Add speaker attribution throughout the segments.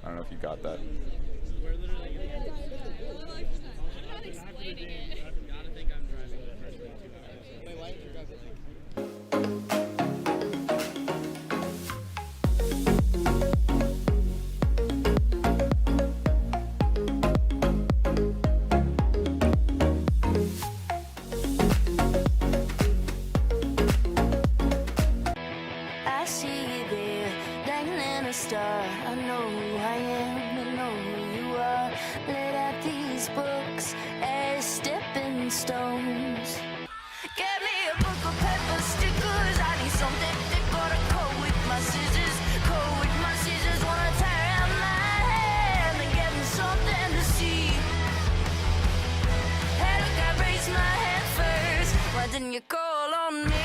Speaker 1: don't know if you got that.
Speaker 2: I see you there, dangling a star. I know who I am, I know who you are. Let out these books as stepping stones. Get me a book of pepper stickers. I need something thick, gotta cut with my scissors. Cut with my scissors, wanna tear out my hair and get me something to see. Hey, look, I raised my hand first. Why didn't you call on me?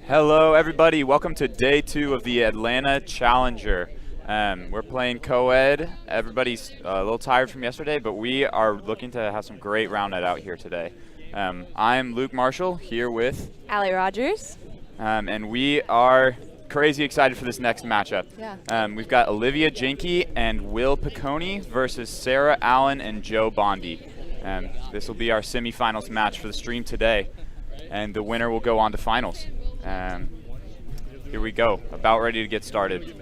Speaker 1: Hello, everybody. Welcome to day 2 of the Atlanta Challenger. We're playing Coed. Everybody's a little tired from yesterday, but we are looking to have some great round net out here today. I'm Luke Marshall here with
Speaker 3: Allie Rogers.
Speaker 1: And we are crazy excited for this next matchup.
Speaker 3: Yeah.
Speaker 1: We've got Olivia Jenke and Will Piccone versus Sarah Allen and Joe Bondi. This will be our semifinals match for the stream today, and the winner will go on to finals. Here we go, about ready to get started.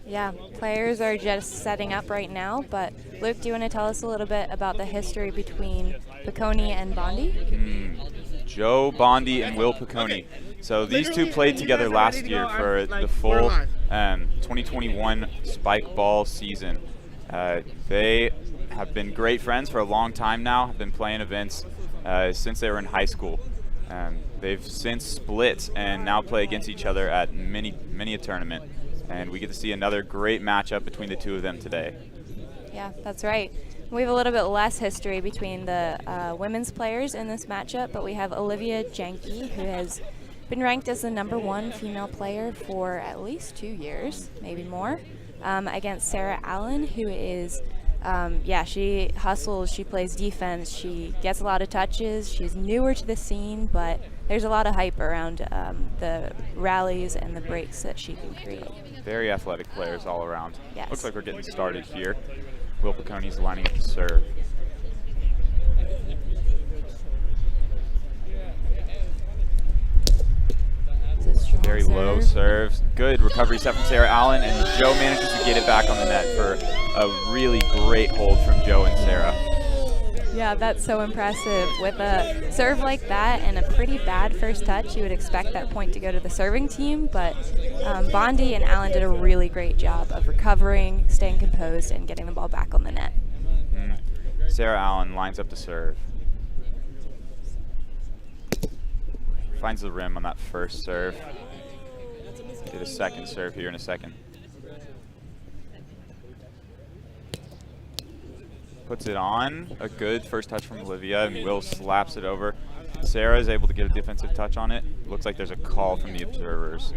Speaker 3: Yeah, players are just setting up right now, but Luke, do you want to tell us a little bit about the history between Piccone and Bondi?
Speaker 1: Joe Bondi and Will Piccone. So these two played together last year for the full 2021 spike ball season. They have been great friends for a long time now, have been playing events since they were in high school. They've since split and now play against each other at many a tournament. And we get to see another great matchup between the two of them today.
Speaker 3: Yeah, that's right. We have a little bit less history between the women's players in this matchup, but we have Olivia Jenke, who has been ranked as the #1 female player for at least 2 years, maybe more, against Sarah Allen, who is she hustles, she plays defense, she gets a lot of touches, she's newer to the scene, but there's a lot of hype around the rallies and the breaks that she can create.
Speaker 1: Very athletic players all around.
Speaker 3: Yes.
Speaker 1: Looks like we're getting started here. Will Piccone's lining up to serve. Very low serve. Good recovery set from Sarah Allen, and Joe manages to get it back on the net for a really great hold from Joe and Sarah.
Speaker 3: Yeah, that's so impressive. With a serve like that and a pretty bad first touch, you would expect that point to go to the serving team, but Bondi and Allen did a really great job of recovering, staying composed, and getting the ball back on the net.
Speaker 1: Sarah Allen lines up to serve. Finds the rim on that first serve. Get a second serve here in a second. Puts it on. A good first touch from Olivia, and Will slaps it over. Sarah is able to get a defensive touch on it. Looks like there's a call from the observers.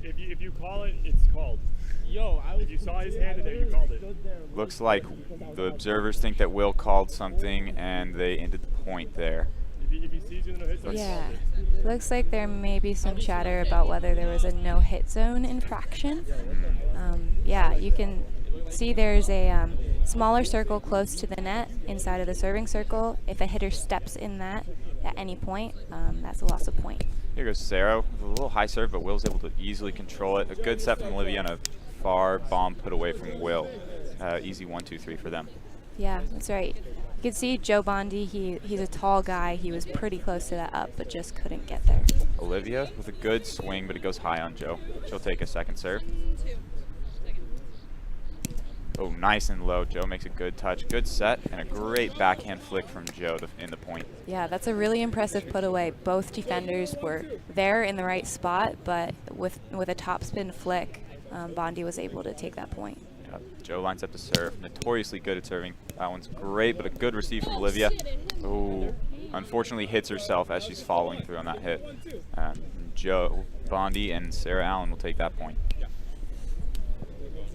Speaker 4: If you call it, it's called. If you saw his hand in there, you called it.
Speaker 1: Looks like the observers think that Will called something, and they ended the point there.
Speaker 4: If he sees you in a hit zone,
Speaker 3: Yeah, looks like there may be some chatter about whether there was a no-hit zone infraction. Yeah, you can see there's a smaller circle close to the net inside of the serving circle. If a hitter steps in that at any point, that's a loss of point.
Speaker 1: Here goes Sarah with a little high serve, but Will's able to easily control it. A good set from Olivia and a far bomb put away from Will. Easy 1-2-3 for them.
Speaker 3: Yeah, that's right. You can see Joe Bondi, he's a tall guy. He was pretty close to that up, but just couldn't get there.
Speaker 1: Olivia with a good swing, but it goes high on Joe. She'll take a second serve. Oh, nice and low. Joe makes a good touch, good set, and a great backhand flick from Joe in the point.
Speaker 3: Yeah, that's a really impressive put away. Both defenders were there in the right spot, but with a topspin flick, Bondi was able to take that point.
Speaker 1: Yep. Joe lines up to serve. Notoriously good at serving. That one's great, but a good receive from Olivia. Oh, unfortunately hits herself as she's following through on that hit. Joe Bondi and Sarah Allen will take that point.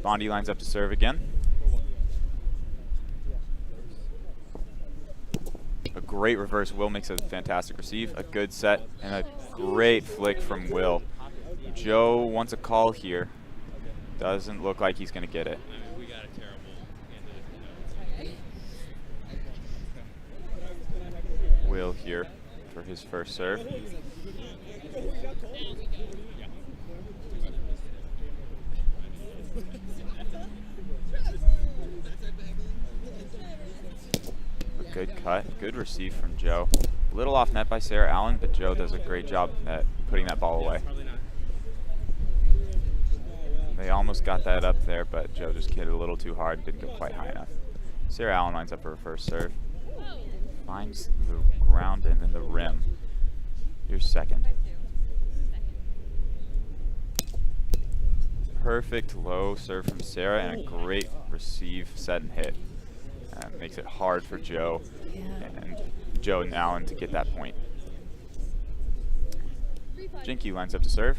Speaker 1: Bondi lines up to serve again. A great reverse. Will makes a fantastic receive. A good set and a great flick from Will. Joe wants a call here. Doesn't look like he's going to get it. Will here for his first serve. A good cut, good receive from Joe. A little off net by Sarah Allen, but Joe does a great job at putting that ball away. They almost got that up there, but Joe just hit it a little too hard, didn't go quite high enough. Sarah Allen lines up for her first serve. Finds the ground and then the rim. Here's second. Perfect low serve from Sarah and a great receive, set, and hit. Makes it hard for Joe and Joe and Allen to get that point. Jinky lines up to serve.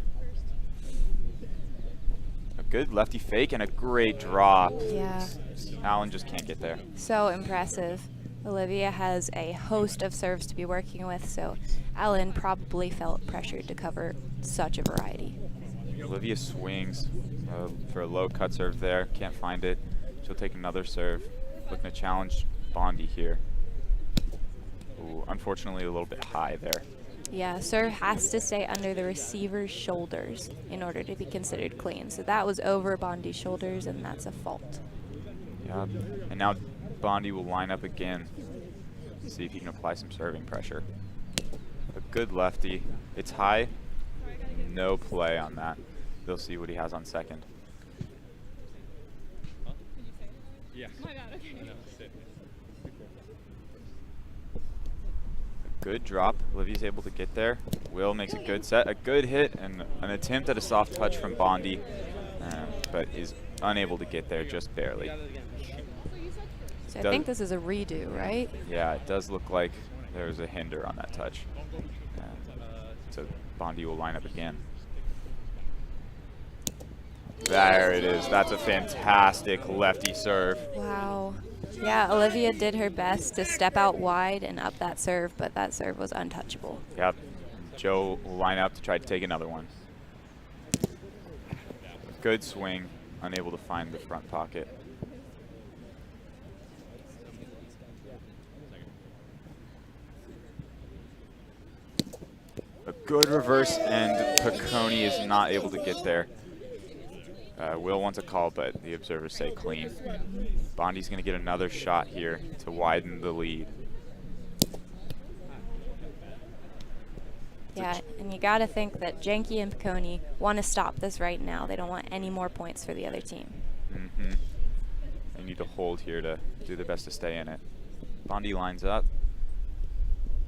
Speaker 1: A good lefty fake and a great drop.
Speaker 3: Yeah.
Speaker 1: Allen just can't get there.
Speaker 3: So impressive. Olivia has a host of serves to be working with, so Allen probably felt pressured to cover such a variety.
Speaker 1: Olivia swings for a low cut serve there. Can't find it. She'll take another serve. Looking to challenge Bondi here. Ooh, unfortunately a little bit high there.
Speaker 3: Yeah, serve has to stay under the receiver's shoulders in order to be considered clean. So that was over Bondi's shoulders, and that's a fault.
Speaker 1: Yep. And now Bondi will line up again. See if he can apply some serving pressure. A good lefty. It's high. No play on that. They'll see what he has on second.
Speaker 4: Yeah. Oh my God, okay.
Speaker 1: A good drop. Olivia's able to get there. Will makes a good set. A good hit and an attempt at a soft touch from Bondi, but is unable to get there just barely.
Speaker 3: So I think this is a redo, right?
Speaker 1: Yeah, it does look like there's a hinder on that touch. So Bondi will line up again. There it is. That's a fantastic lefty serve.
Speaker 3: Wow. Yeah, Olivia did her best to step out wide and up that serve, but that serve was untouchable.
Speaker 1: Yep. Joe will line up to try to take another one. Good swing, unable to find the front pocket. A good reverse, and Piccone is not able to get there. Will wants a call, but the observers say clean. Bondi's going to get another shot here to widen the lead.
Speaker 3: Yeah, and you got to think that Janky and Piccone want to stop this right now. They don't want any more points for the other team.
Speaker 1: Mm-hmm. They need to hold here to do their best to stay in it. Bondi lines up.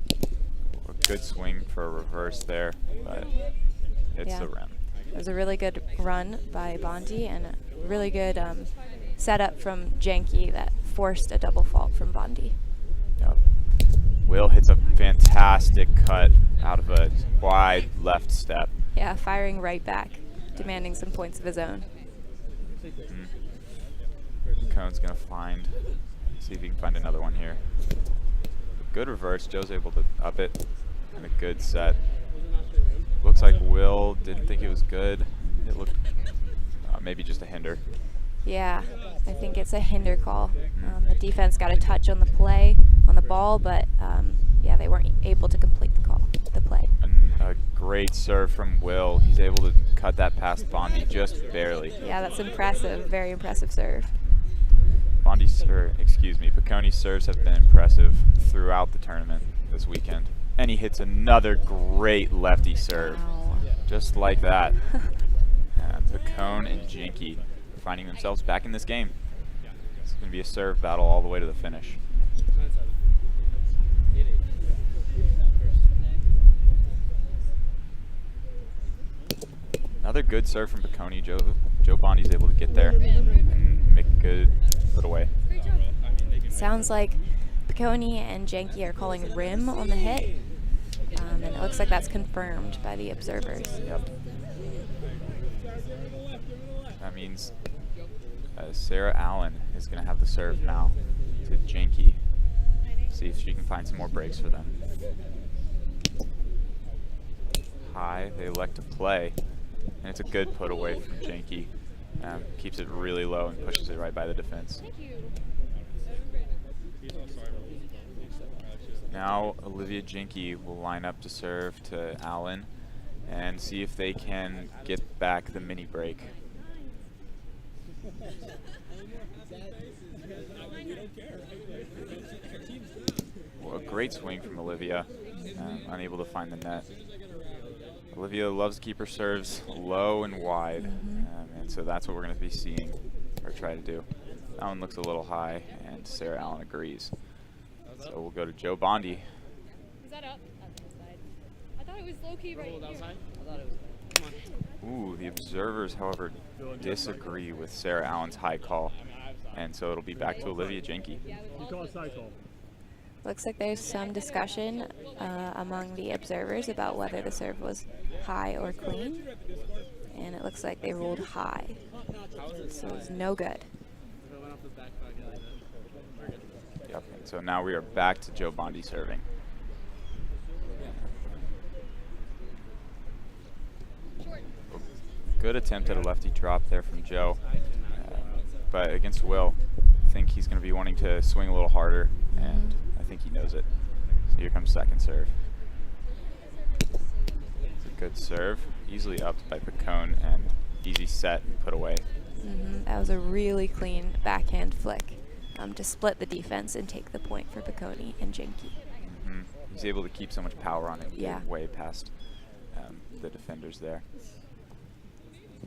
Speaker 1: A good swing for a reverse there, but it's the rim.
Speaker 3: It was a really good run by Bondi and a really good setup from Janky that forced a double fault from Bondi.
Speaker 1: Yep. Will hits a fantastic cut out of a wide left step.
Speaker 3: Yeah, firing right back, demanding some points of his own.
Speaker 1: Cone's going to see if he can find another one here. Good reverse. Joe's able to up it, and a good set. Looks like Will didn't think it was good. It looked maybe just a hinder.
Speaker 3: Yeah, I think it's a hinder call. The defense got a touch on the play, on the ball, but yeah, they weren't able to complete the play.
Speaker 1: A great serve from Will. He's able to cut that past Bondi just barely.
Speaker 3: Yeah, that's impressive. Very impressive serve.
Speaker 1: Piccone's serves have been impressive throughout the tournament this weekend. And he hits another great lefty serve.
Speaker 3: Wow.
Speaker 1: Just like that. Piccone and Jinky finding themselves back in this game. It's going to be a serve battle all the way to the finish. Another good serve from Piccone. Joe Bondi's able to get there and make a good put away.
Speaker 3: Sounds like Piccone and Janke are calling rim on the hit, and it looks like that's confirmed by the observers.
Speaker 1: Yep. That means Sarah Allen is going to have the serve now to Janke. See if she can find some more breaks for them. High, they elect to play, and it's a good put away from Janke. Keeps it really low and pushes it right by the defense. Now Olivia Janke will line up to serve to Allen and see if they can get back the mini break. Well, a great swing from Olivia, unable to find the net. Olivia loves to keep her serves low and wide, and so that's what we're going to be seeing her try to do. That one looks a little high, and Sarah Allen agrees. So we'll go to Joe Bondi.
Speaker 5: Is that up? I thought it was low-key right here. I thought it was.
Speaker 1: Ooh, the observers, however, disagree with Sarah Allen's high call, and so it'll be back to Olivia Janke.
Speaker 4: You call a side call.
Speaker 3: Looks like there's some discussion among the observers about whether the serve was high or clean, and it looks like they ruled high, so it's no good.
Speaker 1: Yep, and so now we are back to Joe Bondi serving. Good attempt at a lefty drop there from Joe, but against Will, I think he's going to be wanting to swing a little harder, and I think he knows it. So here comes second serve. It's a good serve, easily upped by Piccone, and easy set and put away.
Speaker 3: That was a really clean backhand flick to split the defense and take the point for Piccone and Janke.
Speaker 1: He's able to keep so much power on it,
Speaker 3: Yeah.
Speaker 1: get way past the defenders there.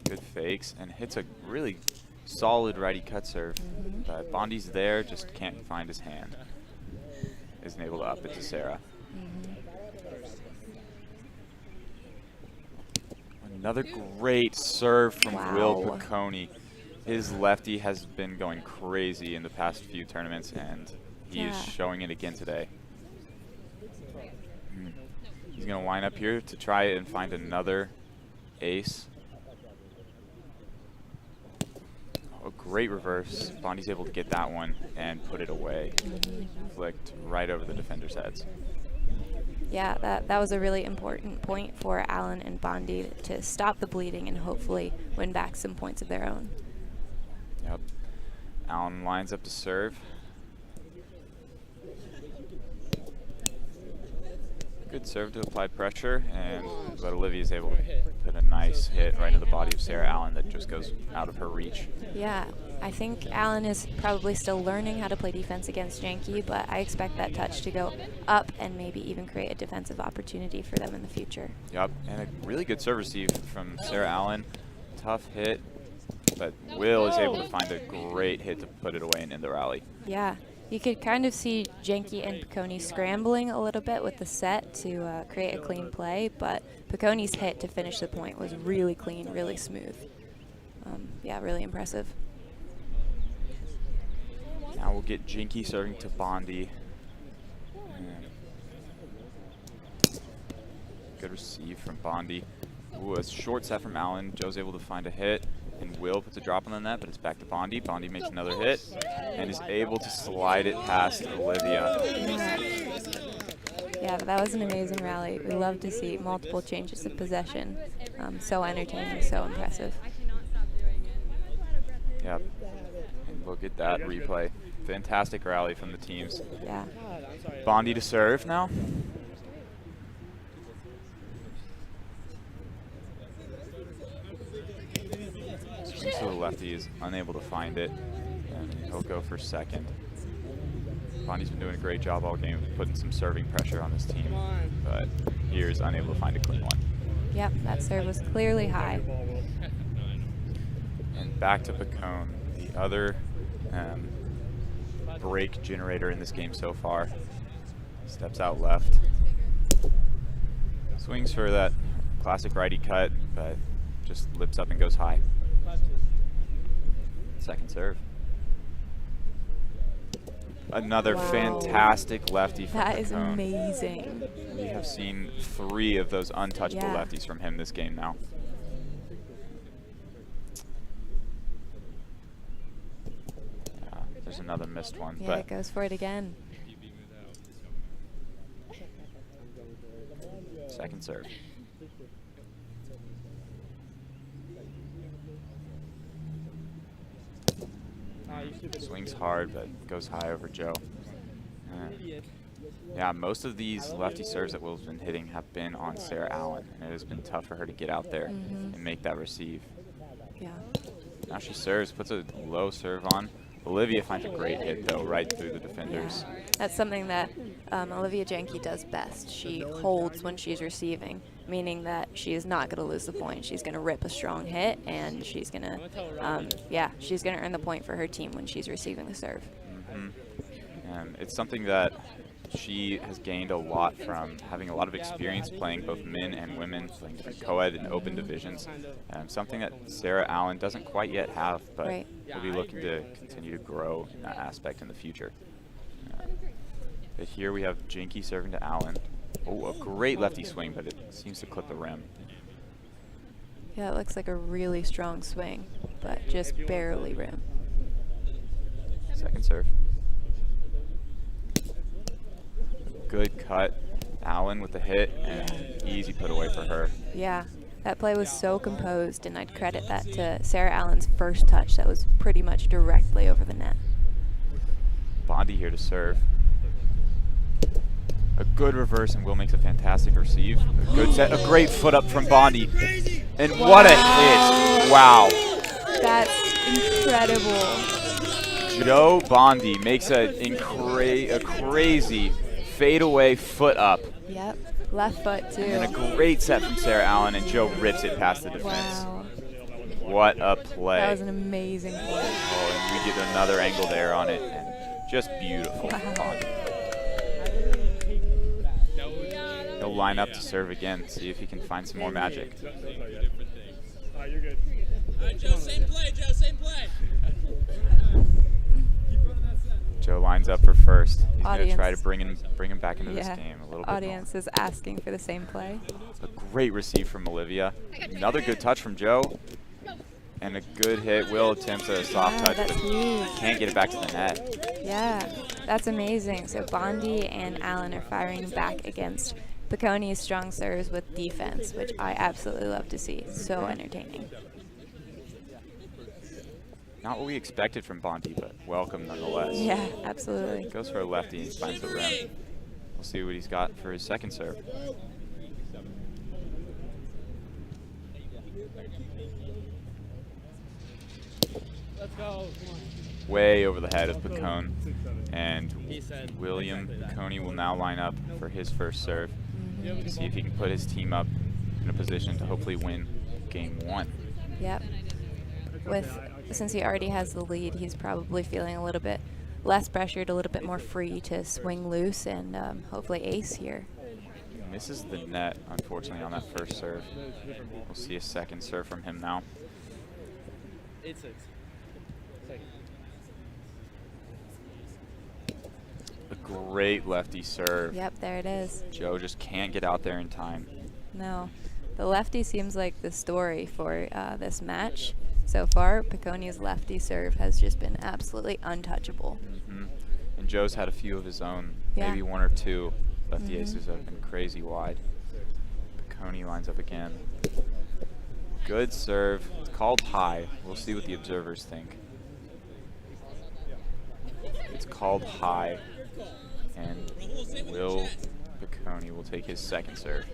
Speaker 1: Good fakes, and hits a really solid righty cut serve. But Bondi's there, just can't find his hand. Isn't able to up it to Sarah. Another great serve from Will
Speaker 3: Wow.
Speaker 1: Piccone. His lefty has been going crazy in the past few tournaments, and he is showing it again today. He's going to line up here to try and find another ace. A great reverse. Bondi's able to get that one and put it away. Flicked right over the defenders' heads.
Speaker 3: Yeah, that was a really important point for Allen and Bondi to stop the bleeding and hopefully win back some points of their own.
Speaker 1: Yep. Allen lines up to serve. Good serve to apply pressure, but Olivia's able to put a nice hit right into the body of Sarah Allen that just goes out of her reach.
Speaker 3: Yeah, I think Allen is probably still learning how to play defense against Janke, but I expect that touch to go up and maybe even create a defensive opportunity for them in the future.
Speaker 1: Yep, and a really good serve receive from Sarah Allen. Tough hit, but Will is able to find a great hit to put it away and end the rally.
Speaker 3: Yeah, you could kind of see Janke and Piccone scrambling a little bit with the set to create a clean play, but Piccone's hit to finish the point was really clean, really smooth. Yeah, really impressive.
Speaker 1: Now we'll get Janke serving to Bondi. Good receive from Bondi. Ooh, a short set from Allen. Joe's able to find a hit, and Will puts a drop on the net, but it's back to Bondi. Bondi makes another hit, and is able to slide it past Olivia.
Speaker 3: Yeah, that was an amazing rally. We love to see multiple changes of possession. So entertaining, so impressive.
Speaker 1: Yep, and look at that replay. Fantastic rally from the teams.
Speaker 3: Yeah.
Speaker 1: Bondi to serve now. Swings to the lefty, is unable to find it, and he'll go for second. Bondi's been doing a great job all game putting some serving pressure on this team, but here is unable to find a clean one.
Speaker 3: Yep, that serve was clearly high.
Speaker 1: And back to Piccone, the other break generator in this game so far. Steps out left. Swings for that classic righty cut, but just lips up and goes high. Second serve. Another
Speaker 3: Wow.
Speaker 1: fantastic lefty from
Speaker 3: That is
Speaker 1: Coed.
Speaker 3: amazing.
Speaker 1: We have seen 3 of those untouchable
Speaker 3: Yeah.
Speaker 1: lefties from him this game now. There's another missed one,
Speaker 3: Yeah,
Speaker 1: but
Speaker 3: it goes for it again.
Speaker 1: second serve. Swings hard, but goes high over Joe. Yeah, most of these lefty serves that Will's been hitting have been on Sarah Allen, and it has been tough for her to get out there and make that receive.
Speaker 3: Yeah.
Speaker 1: Now she serves, puts a low serve on. Olivia finds a great hit, though, right through the defenders.
Speaker 3: Yeah. That's something that Olivia Janke does best. She holds when she's receiving, meaning that she is not going to lose the point. She's going to rip a strong hit, and she's going to, she's going to earn the point for her team when she's receiving the serve.
Speaker 1: And it's something that she has gained a lot from having a lot of experience playing both men and women, playing different co-ed and open divisions. Something that Sarah Allen doesn't quite yet have, but we'll be looking to continue to grow in that aspect in the future. But here we have Janke serving to Allen. Oh, a great lefty swing, but it seems to clip the rim.
Speaker 3: Yeah, it looks like a really strong swing, but just barely rim.
Speaker 1: Second serve. Good cut. Allen with the hit, and easy put away for her.
Speaker 3: Yeah, that play was so composed, and I'd credit that to Sarah Allen's first touch that was pretty much directly over the net.
Speaker 1: Bondi here to serve. A good reverse, and Will makes a fantastic receive. A good set, a great foot up from Bondi. And what a hit. Wow.
Speaker 3: That's incredible.
Speaker 1: Joe Bondi makes a crazy fadeaway foot up.
Speaker 3: Yep, left foot too.
Speaker 1: And a great set from Sarah Allen, and Joe rips it past the defense.
Speaker 3: Wow.
Speaker 1: What a play.
Speaker 3: That was an amazing play.
Speaker 1: Oh, and we get another angle there on it. And just beautiful.
Speaker 3: Wow.
Speaker 1: He'll line up to serve again, see if he can find some more magic.
Speaker 4: You're good.
Speaker 6: All right, Joe, same play, Joe, same play.
Speaker 1: Joe lines up for first. He's going to
Speaker 3: Audience.
Speaker 1: try to bring him back into this game a little bit
Speaker 3: Audience is asking for the same play.
Speaker 1: more. A great receive from Olivia. Another good touch from Joe. And a good hit. Will attempts a soft
Speaker 3: Wow,
Speaker 1: touch,
Speaker 3: that's
Speaker 1: but
Speaker 3: huge.
Speaker 1: can't get it back to the net.
Speaker 3: Yeah, that's amazing. So Bondi and Allen are firing back against Picconi's strong serves with defense, which I absolutely love to see. So entertaining.
Speaker 1: Not what we expected from Bondi, but welcome nonetheless.
Speaker 3: Yeah, absolutely.
Speaker 1: Goes for a lefty and finds the rim. We'll see what he's got for his second serve.
Speaker 6: Let's go.
Speaker 1: Way over the head of Piccone. And William Piccone will now line up for his first serve to see if he can put his team up in a position to hopefully win game 1.
Speaker 3: Yep. Since he already has the lead, he's probably feeling a little bit less pressured, a little bit more free to swing loose and hopefully ace here.
Speaker 1: Misses the net, unfortunately, on that first serve. We'll see a second serve from him now.
Speaker 6: 8-6.
Speaker 1: A great lefty serve.
Speaker 3: Yep, there it is.
Speaker 1: Joe just can't get out there in time.
Speaker 3: No, the lefty seems like the story for this match. So far, Picconi's lefty serve has just been absolutely untouchable.
Speaker 1: And Joe's had a few of his own,
Speaker 3: Yeah.
Speaker 1: maybe 1 or 2. Lefty aces have been crazy wide. Piccone lines up again. Good serve. It's called high. We'll see what the observers think. It's called high. And Will Piccone will take his second serve.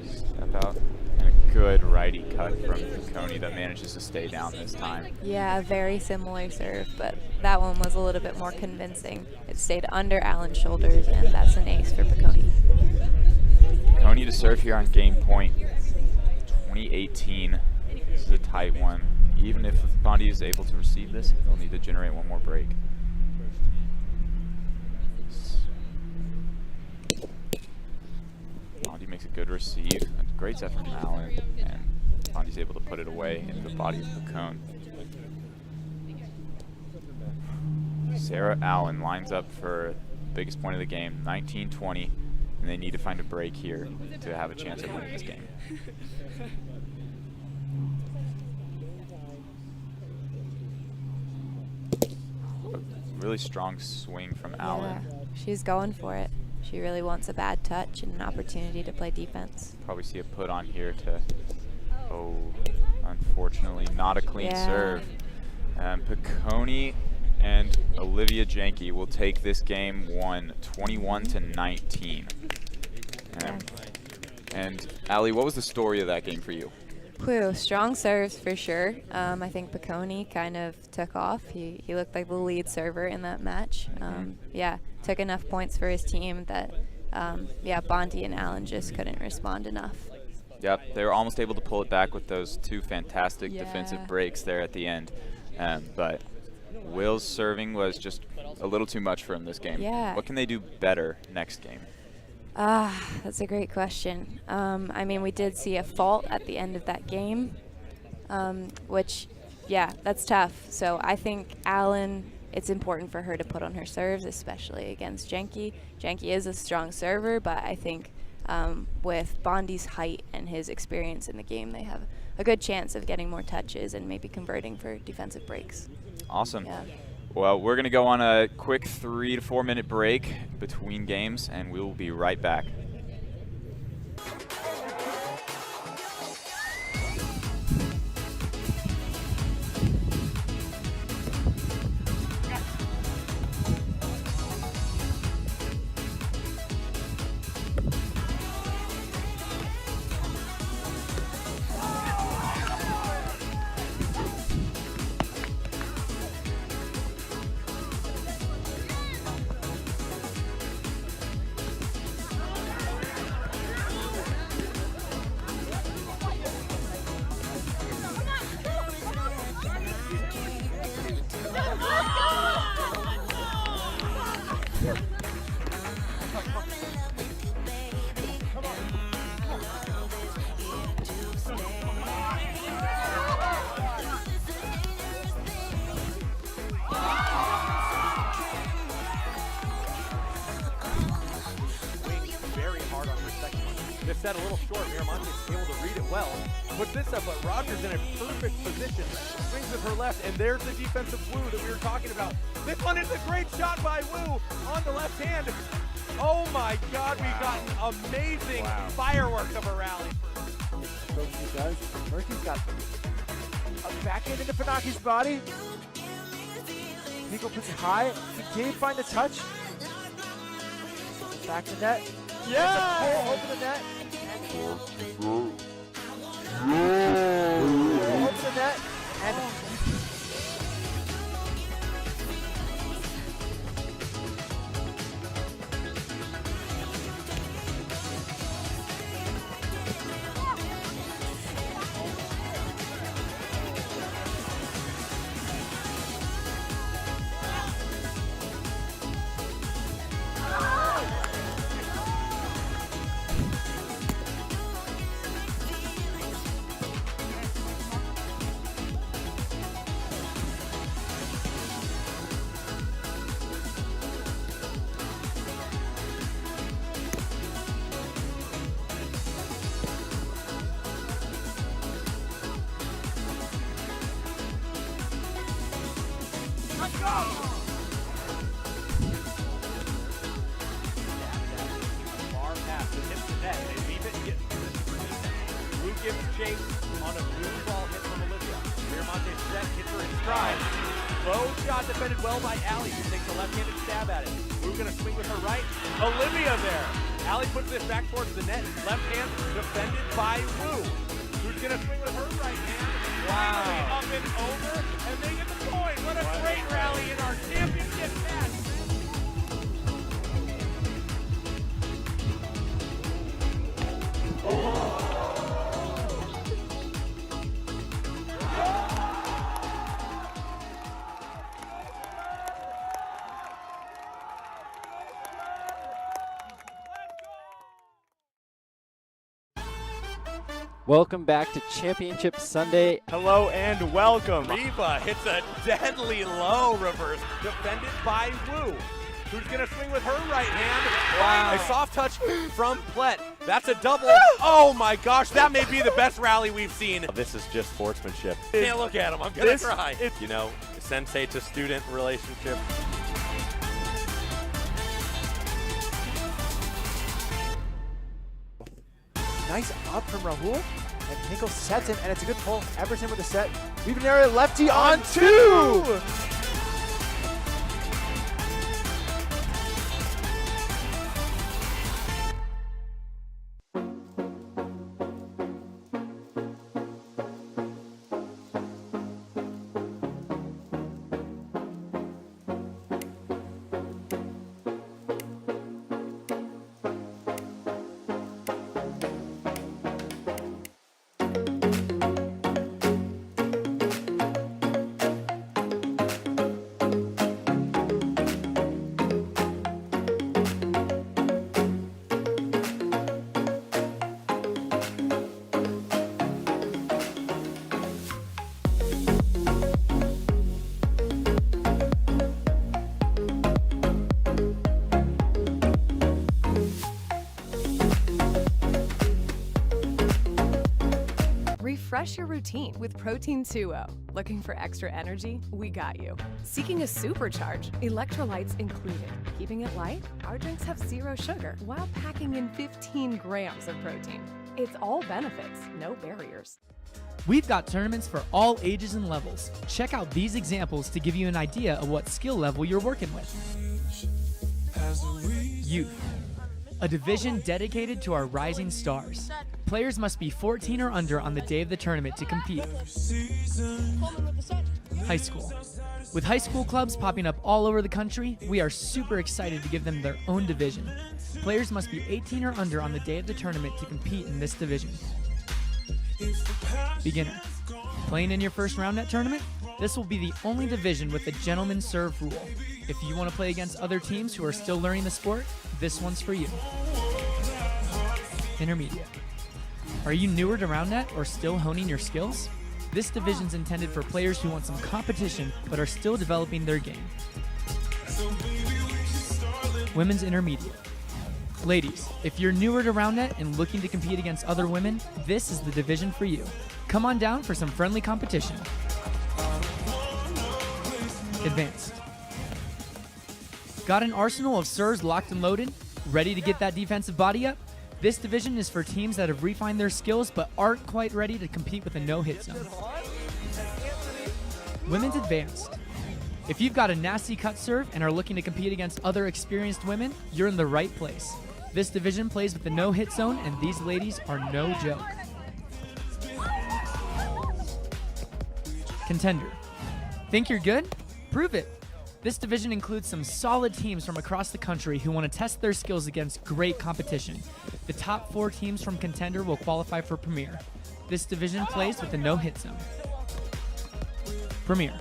Speaker 1: Step out. And a good righty cut from Piccone that manages to stay down this time.
Speaker 3: Yeah, a very similar serve, but that one was a little bit more convincing. It stayed under Allen's shoulders, and that's an ace for Piccone.
Speaker 1: Piccone to serve here on game point. 2018. This is a tight one. Even if Bondi is able to receive this, they'll need to generate one more break. Bondi makes a good receive. A great set from Allen, and Bondi's able to put it away into the body of Coed. Sarah Allen lines up for the biggest point of the game, 19-20, and they need to find a break here to have a chance at winning this game. A really strong swing from Allen.
Speaker 3: Yeah, she's going for it. She really wants a bad touch and an opportunity to play defense.
Speaker 1: Probably see a put on here to, oh, unfortunately not a clean serve. Piccone and Olivia Janke will take this game 21-19. And Allie, what was the story of that game for you?
Speaker 3: Whew, strong serves for sure. I think Piccone kind of took off. He looked like the lead server in that match. Yeah, took enough points for his team that, yeah, Bondi and Allen just couldn't respond enough.
Speaker 1: Yep, they were almost able to pull it back with those two fantastic defensive breaks there at the end. But Will's serving was just a little too much for him this game.
Speaker 3: Yeah.
Speaker 1: What can they do better next game?
Speaker 3: That's a great question. I mean, we did see a fault at the end of that game, which, yeah, that's tough. So I think Allen, it's important for her to put on her serves, especially against Janke. Janke is a strong server, but I think with Bondi's height and his experience in the game, they have a good chance of getting more touches and maybe converting for defensive breaks.
Speaker 1: Awesome.
Speaker 3: Yeah.
Speaker 1: Well, we're going to go on a quick 3 to 4 minute break between games, and we will be right back.
Speaker 7: Set a little short. Miramonte is able to read it well. Puts this up, but Rogers in a perfect position. Swings with her left, and there's the defensive Wu that we were talking about. This one is a great shot by Wu on the left hand. Oh my God, we've gotten amazing fireworks of a rally.
Speaker 8: So he does. Murphy's got a backhand into Panaki's body. Nico puts it high. He did find the touch. Back to net.
Speaker 7: Yeah!
Speaker 8: Pull over the net. Over the net. And
Speaker 7: Far pass that hits the net. They leave it and get Wu gives chase on a blue ball hit from Olivia. Miramonte set, hits her in stride. Low shot defended well by Allie, who takes a left-handed stab at it. Wu gonna swing with her right. Olivia there. Allie puts it back towards the net. Left hand defended by Wu. Who's gonna swing with her right hand. Finally up and over, and they get the point. What a great rally in our championship match.
Speaker 8: Welcome back to Championship Sunday.
Speaker 7: Hello and welcome. Reva hits a deadly low reverse, defended by Wu. Who's going to swing with her right hand? Wow. A soft touch from Plet. That's a double. Oh my gosh, that may be the best rally we've seen. This is just sportsmanship. Can't look at him, I'm going to cry. You know, sensei to student relationship.
Speaker 8: Nice up from Rahul. And Nickel sets him, and it's a good pull. Everton with the set. We've an area lefty on 2!
Speaker 9: Refresh your routine with Protein 2.0. Looking for extra energy? We got you. Seeking a supercharge? Electrolytes included. Keeping it light? Our drinks have 0 sugar while packing in 15 grams of protein. It's all benefits, no barriers.
Speaker 10: We've got tournaments for all ages and levels. Check out these examples to give you an idea of what skill level you're working with. Youth, a division dedicated to our rising stars. Players must be 14 or under on the day of the tournament to compete. High school. With high school clubs popping up all over the country, we are super excited to give them their own division. Players must be 18 or under on the day of the tournament to compete in this division. Beginner. Playing in your first round net tournament? This will be the only division with the gentleman's serve rule. If you want to play against other teams who are still learning the sport, this one's for you. Intermediate. Are you newer to round net or still honing your skills? This division's intended for players who want some competition but are still developing their game. Women's intermediate. Ladies, if you're newer to round net and looking to compete against other women, this is the division for you. Come on down for some friendly competition. Advanced. Got an arsenal of serves locked and loaded? Ready to get that defensive body up? This division is for teams that have refined their skills but aren't quite ready to compete with a no-hit zone. Women's advanced. If you've got a nasty cut serve and are looking to compete against other experienced women, you're in the right place. This division plays with the no-hit zone, and these ladies are no joke. Contender. Think you're good? Prove it. This division includes some solid teams from across the country who want to test their skills against great competition. The top 4 teams from Contender will qualify for Premier. This division plays with the no-hit zone. Premier.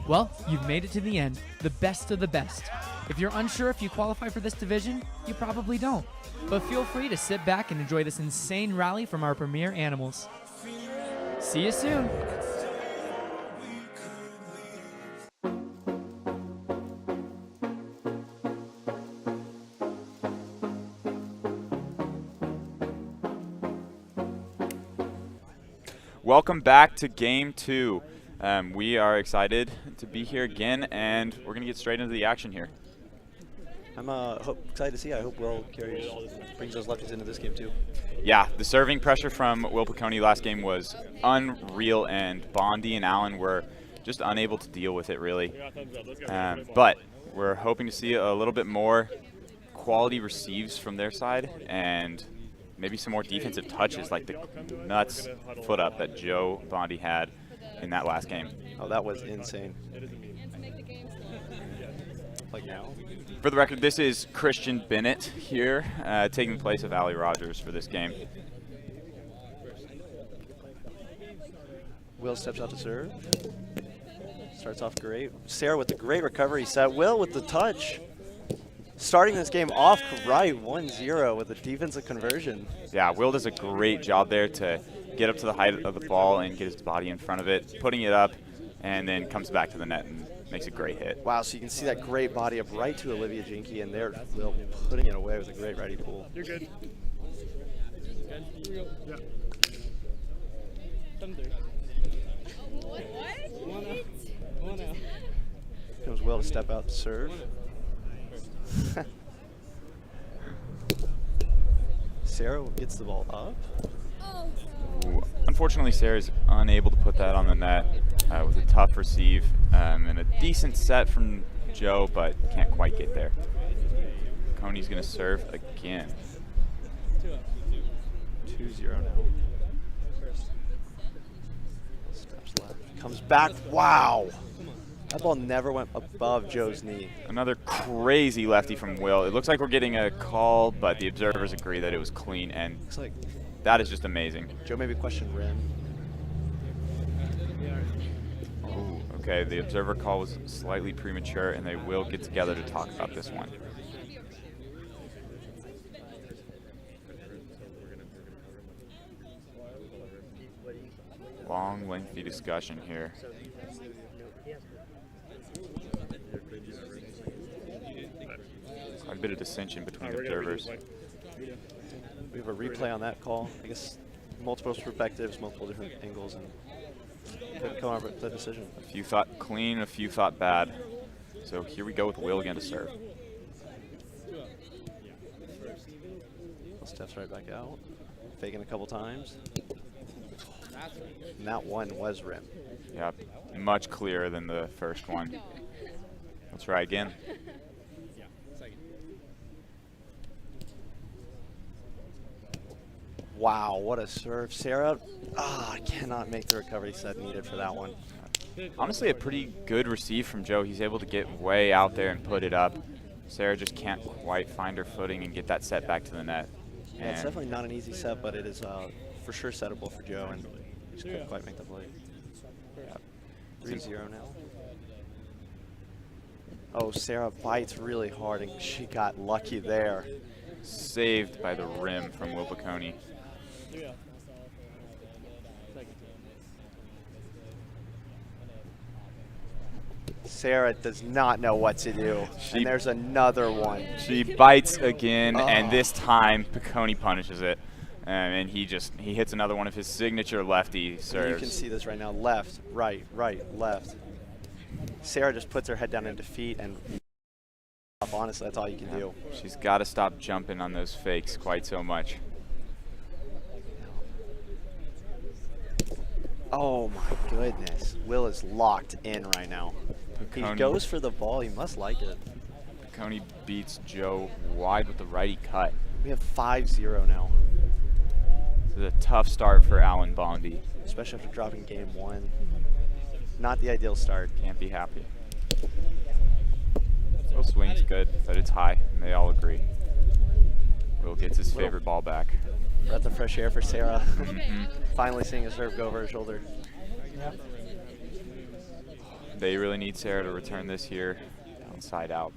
Speaker 10: Well, you've made it to the end, the best of the best. If you're unsure if you qualify for this division, you probably don't. But feel free to sit back and enjoy this insane rally from our Premier animals. See you soon.
Speaker 1: Welcome back to Game 2. We are excited to be here again, and we're going to get straight into the action here.
Speaker 11: I'm excited to see. I hope Will brings those lefties into this game too.
Speaker 1: Yeah, the serving pressure from Will Piccone last game was unreal, and Bondi and Allen were just unable to deal with it, really. But we're hoping to see a little bit more quality receives from their side, and maybe some more defensive touches like the nuts foot up that Joe Bondi had in that last game.
Speaker 11: Oh, that was insane. Like now?
Speaker 1: For the record, this is Christian Bennett here, taking the place of Allie Rogers for this game.
Speaker 11: Will steps out to serve. Starts off great. Sarah with the great recovery set. Will with the touch. starting this game off right, 1-0 with a defensive conversion.
Speaker 1: Yeah, Will does a great job there to get up to the height of the ball and get his body in front of it, putting it up, and then comes back to the net and makes a great hit.
Speaker 11: Wow, so you can see that great body up right to Olivia Jinke, and there Will putting it away with a great righty pull.
Speaker 4: You're good. Yeah.
Speaker 11: Comes Will to step out to serve. Sarah gets the ball up.
Speaker 1: Ooh. Unfortunately, Sarah's unable to put that on the net with a tough receive and a decent set from Joe, but can't quite get there. Coney's going to serve again.
Speaker 11: 2-0 now. Steps left. Comes back. Wow. That ball never went above Joe's knee.
Speaker 1: Another crazy lefty from Will. It looks like we're getting a call, but the observers agree that it was clean, and
Speaker 11: Looks like
Speaker 1: that is just amazing.
Speaker 11: Joe maybe questioned rim.
Speaker 1: Ooh, okay, the observer call was slightly premature, and they will get together to talk about this one. Long, lengthy discussion here. Quite a bit of dissension between observers.
Speaker 11: We have a replay on that call. I guess multiple perspectives, multiple different angles, and couldn't come up with the decision.
Speaker 1: A few thought clean, a few thought bad. So here we go with Will again to serve.
Speaker 11: Steps right back out. Faking a couple times. And that one was rim.
Speaker 1: Yep, much clearer than the first one. Let's try again.
Speaker 11: Wow, what a serve. Sarah, cannot make the recovery set needed for that one.
Speaker 1: Honestly, a pretty good receive from Joe. He's able to get way out there and put it up. Sarah just can't quite find her footing and get that set back to the net.
Speaker 11: Yeah, it's definitely not an easy set, but it is for sure settable for Joe, and just couldn't quite make the play.
Speaker 1: Yep.
Speaker 11: 3-0 now. Oh, Sarah bites really hard, and she got lucky there.
Speaker 1: Saved by the rim from Will Piconi.
Speaker 11: Sarah does not know what to do, and there's another one.
Speaker 1: She bites again, and this time Piconi punishes it. And he hits another one of his signature lefty serves.
Speaker 11: You can see this right now. Left, right, left. Sarah just puts her head down in defeat, and honestly, that's all you can do.
Speaker 1: She's got to stop jumping on those fakes quite so much.
Speaker 11: Oh my goodness. Will is locked in right now. He goes for the ball. He must like it.
Speaker 1: Piconi beats Joe wide with the righty cut.
Speaker 11: We have 5-0 now.
Speaker 1: This is a tough start for Alan Bondi.
Speaker 11: Especially after dropping game one. Not the ideal start.
Speaker 1: Can't be happy. Will swing's good, but it's high, and they all agree. Will gets his favorite ball back.
Speaker 11: Breath of fresh air for Sarah. Finally seeing a serve go over her shoulder.
Speaker 1: They really need Sarah to return this here, outside out.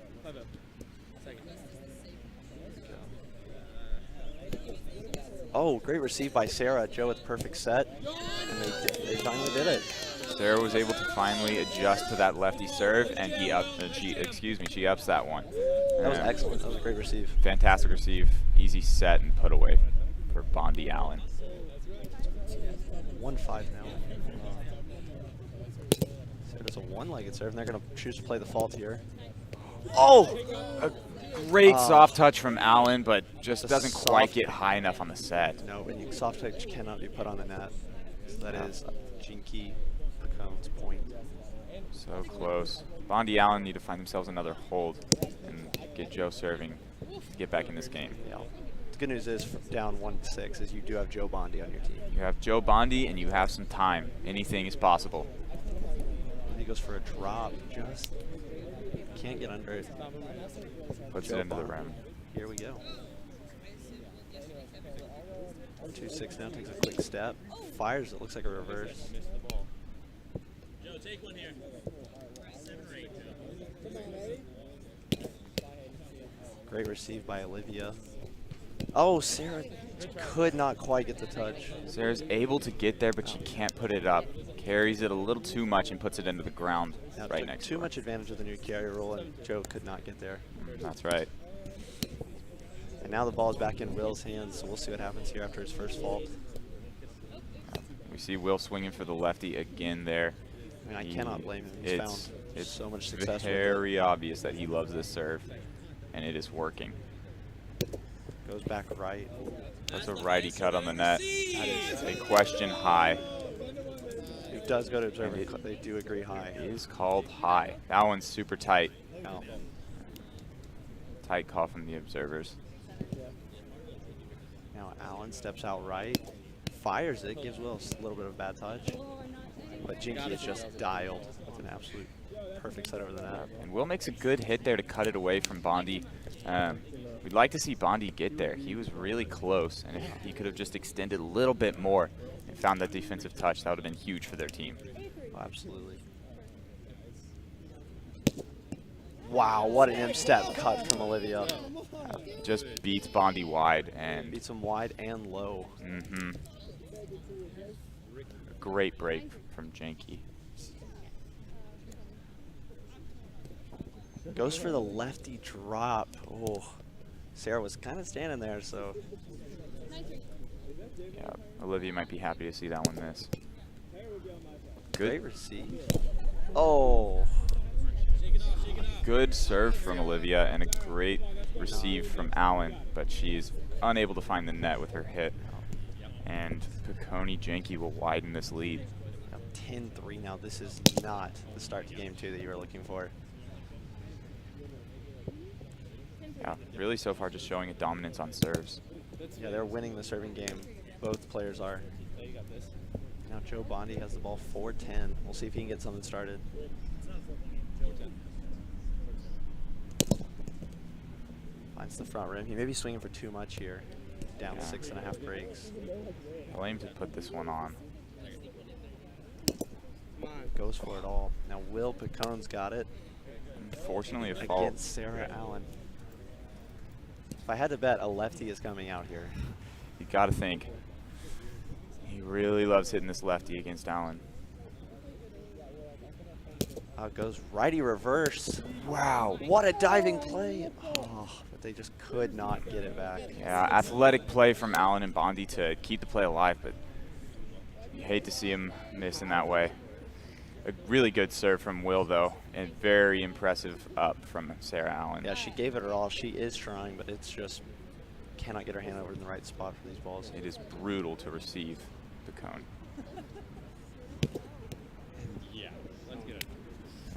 Speaker 11: Oh, great receive by Sarah. Joe with perfect set, and they finally did it.
Speaker 1: Sarah was able to finally adjust to that lefty serve, and she ups that one.
Speaker 11: That was excellent. That was a great receive.
Speaker 1: Fantastic receive, easy set and put away for Bondi Allen.
Speaker 11: 1-5 now. Sarah's a one-legged serve, and they're going to choose to play the fault here.
Speaker 1: Oh! A great soft touch from Allen, but just doesn't quite get high enough on the set.
Speaker 11: No, and soft touch cannot be put on the net. So that is Jinke Picone's point.
Speaker 1: So close. Bondi Allen need to find themselves another hold and get Joe serving to get back in this game.
Speaker 11: Yeah. The good news is down 1-6 is you do have Joe Bondi on your team.
Speaker 1: You have Joe Bondi and you have some time. Anything is possible.
Speaker 11: And he goes for a drop. Just can't get under it.
Speaker 1: Puts
Speaker 11: Joe
Speaker 1: it into the
Speaker 11: Bondi.
Speaker 1: rim.
Speaker 11: Here we go. 2-6 now, takes a quick step. Fires, it looks like a reverse.
Speaker 6: Joe, take one here. 7 or 8, Joe.
Speaker 11: Great receive by Olivia. Oh, Sarah could not quite get the touch.
Speaker 1: Sarah's able to get there, but she can't put it up. Carries it a little too much and puts it into the ground right next to
Speaker 11: Too
Speaker 1: her.
Speaker 11: much advantage of the new carrier rule, and Joe could not get there.
Speaker 1: That's right.
Speaker 11: And now the ball is back in Will's hands, so we'll see what happens here after his first fault.
Speaker 1: We see Will swinging for the lefty again there.
Speaker 11: I mean, I cannot blame him. He's found so much success with it.
Speaker 1: It's very obvious that he loves this serve, and it is working.
Speaker 11: Goes back right.
Speaker 1: That's a righty cut on the net. That is a question high.
Speaker 11: It does go to observer. They do agree high.
Speaker 1: It is called high. That one's super tight.
Speaker 11: Oh.
Speaker 1: Tight call from the observers.
Speaker 11: Now Allen steps out right, fires it, gives Will a little bit of a bad touch. But Jinky is just dialed with an absolute perfect set over the net.
Speaker 1: And Will makes a good hit there to cut it away from Bondi. We'd like to see Bondi get there. He was really close, and if he could have just extended a little bit more and found that defensive touch, that would have been huge for their team.
Speaker 11: Oh, absolutely. Wow, what an M-step cut from Olivia.
Speaker 1: Just beats Bondi wide. And
Speaker 11: beats him wide and low.
Speaker 1: Mm-hmm. A great break from Janky.
Speaker 11: Goes for the lefty drop. Oh, Sarah was kind of standing there, so.
Speaker 1: Yeah, Olivia might be happy to see that one miss.
Speaker 11: Great receive. Oh.
Speaker 1: Good serve from Olivia and a great receive from Allen, but she's unable to find the net with her hit. And Piconi Janky will widen this lead.
Speaker 11: 10-3 now. This is not the start to game 2 that you were looking for.
Speaker 1: Yeah, really so far just showing a dominance on serves.
Speaker 11: Yeah, they're winning the serving game. Both players are. Now Joe Bondi has the ball 4-10. We'll see if he can get something started. Finds the front rim. He may be swinging for too much here. Down 6.5 breaks.
Speaker 1: I'll aim to put this one on.
Speaker 11: Goes for it all. Now Will Picone's got it.
Speaker 1: Unfortunately, a fault.
Speaker 11: Against Sarah Allen. If I had to bet, a lefty is coming out here.
Speaker 1: You got to think. He really loves hitting this lefty against Allen.
Speaker 11: It goes righty reverse.
Speaker 1: Wow.
Speaker 11: What a diving play. Oh, but they just could not get it back.
Speaker 1: Yeah, athletic play from Allen and Bondi to keep the play alive, but you hate to see him miss in that way. A really good serve from Will, though, and very impressive up from Sarah Allen.
Speaker 11: Yeah, she gave it her all. She is trying, but it's just cannot get her hand over in the right spot for these balls.
Speaker 1: It is brutal to receive the cone.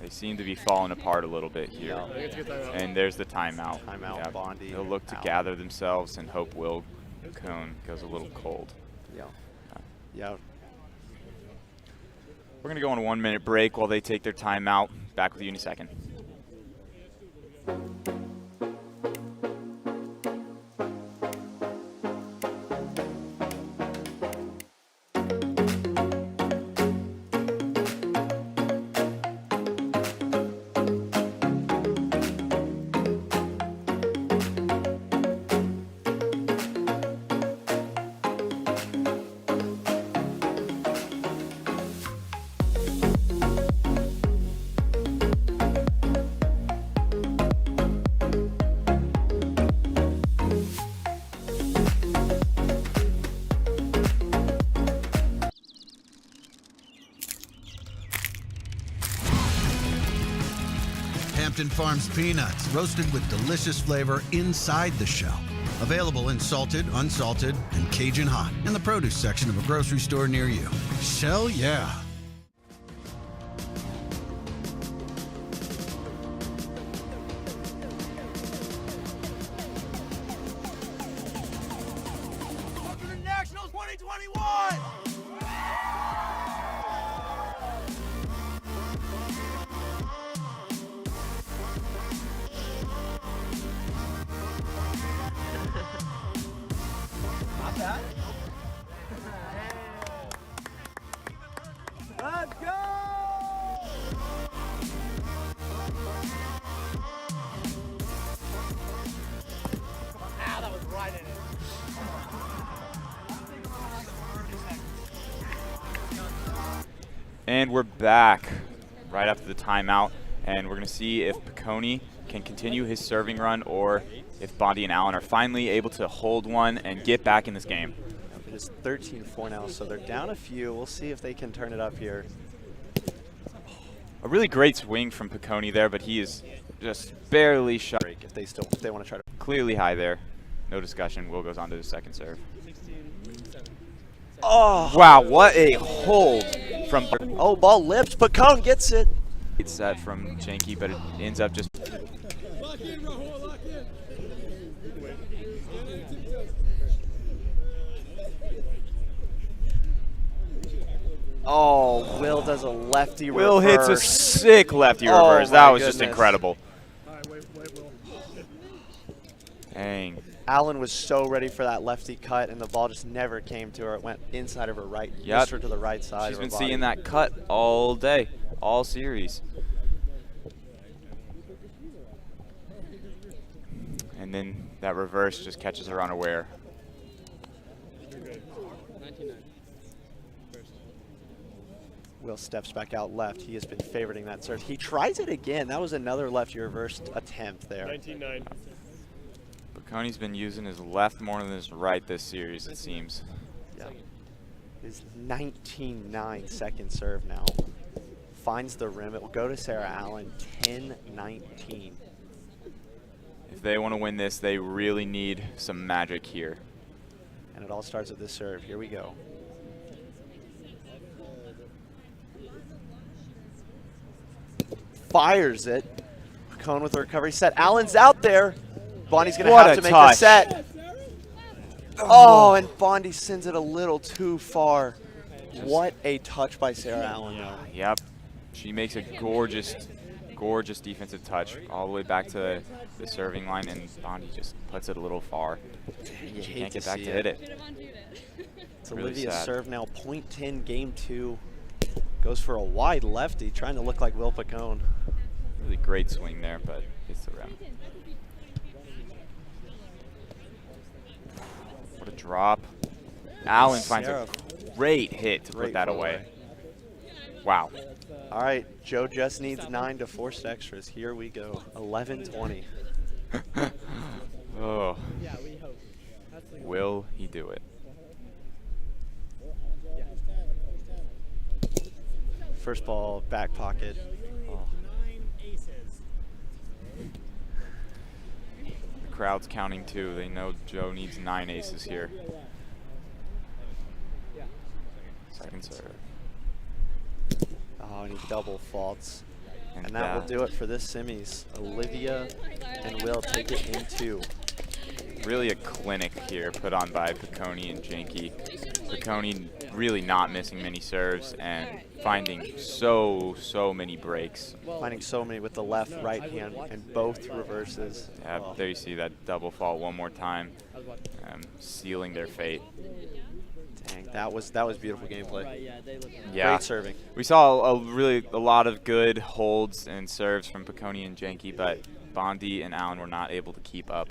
Speaker 1: They seem to be falling apart a little bit here. And there's the timeout.
Speaker 11: Timeout,
Speaker 1: yeah,
Speaker 11: Bondi.
Speaker 1: They'll look to gather themselves and hope Will Cone goes a little cold.
Speaker 11: Yeah. Yeah.
Speaker 1: We're going to go on a 1-minute break while they take their timeout. Back with you in a second.
Speaker 12: Hampton Farms peanuts, roasted with delicious flavor inside the shell. Available in salted, unsalted, and Cajun hot in the produce section of a grocery store near you. Shell, yeah.
Speaker 7: Welcome to Nationals 2021! Not bad. Let's go!
Speaker 1: And we're back right after the timeout, and we're going to see if Piccone can continue his serving run or if Bondi and Allen are finally able to hold one and get back in this game.
Speaker 11: It is 13-4 now, so they're down a few. We'll see if they can turn it up here.
Speaker 1: A really great swing from Piccone there, but he is just barely shot.
Speaker 11: If they want to try to.
Speaker 1: Clearly high there. No discussion. Will goes on to the second serve.
Speaker 11: Oh!
Speaker 1: Wow, what a hold from.
Speaker 11: Oh, ball lips. Piccone gets it.
Speaker 1: It's set from Janky, but it ends up just.
Speaker 11: Oh, Will does a lefty reverse.
Speaker 1: Will hits a sick lefty reverse. That was just incredible. Dang.
Speaker 11: Allen was so ready for that lefty cut, and the ball just never came to her. It went inside of her right, missed her to the right side.
Speaker 1: She's been seeing that cut all day, all series. And then that reverse just catches her unaware.
Speaker 11: Will steps back out left. He has been favoriting that serve. He tries it again. That was another lefty reversed attempt there.
Speaker 4: 19-9.
Speaker 1: Piccone's been using his left more than his right this series, it seems.
Speaker 11: Yeah. His 19-9 second serve now. Finds the rim. It will go to Sarah Allen, 10-19.
Speaker 1: If they want to win this, they really need some magic here.
Speaker 11: And it all starts with this serve. Here we go. Fires it. Piccone with a recovery set. Allen's out there. Bondi's going to have to make the set. Oh, and Bondi sends it a little too far. What a touch by Sarah Allen, though.
Speaker 1: Yep. She makes a gorgeous, gorgeous defensive touch all the way back to the serving line, and Bondi just puts it a little far. She can't get back to hit it.
Speaker 11: It's
Speaker 1: Really
Speaker 11: Olivia's
Speaker 1: sad.
Speaker 11: serve now, point 10, game 2. Goes for a wide lefty, trying to look like Will Piccone.
Speaker 1: Really great swing there, but hits the rim. What a drop. Allen finds a great hit to put that away. Wow.
Speaker 11: All right, Joe just needs 9 to force extras. Here we go, 11-20.
Speaker 1: Oh. Will he do it?
Speaker 11: First ball, back pocket. Oh.
Speaker 1: The crowd's counting too. They know Joe needs 9 aces here. Second serve.
Speaker 11: Oh, and he double faults. And that will do it for this semis. Olivia and Will take it in 2.
Speaker 1: Really a clinic here put on by Piccone and Janky. Piccone really not missing many serves and finding so many breaks.
Speaker 11: Finding so many with the left, right hand, and both reverses.
Speaker 1: Yeah, there you see that double fault one more time, sealing their fate.
Speaker 11: Dang, that was beautiful gameplay.
Speaker 1: Yeah,
Speaker 11: great serving.
Speaker 1: We saw a lot of good holds and serves from Piccone and Janky, but Bondi and Allen were not able to keep up.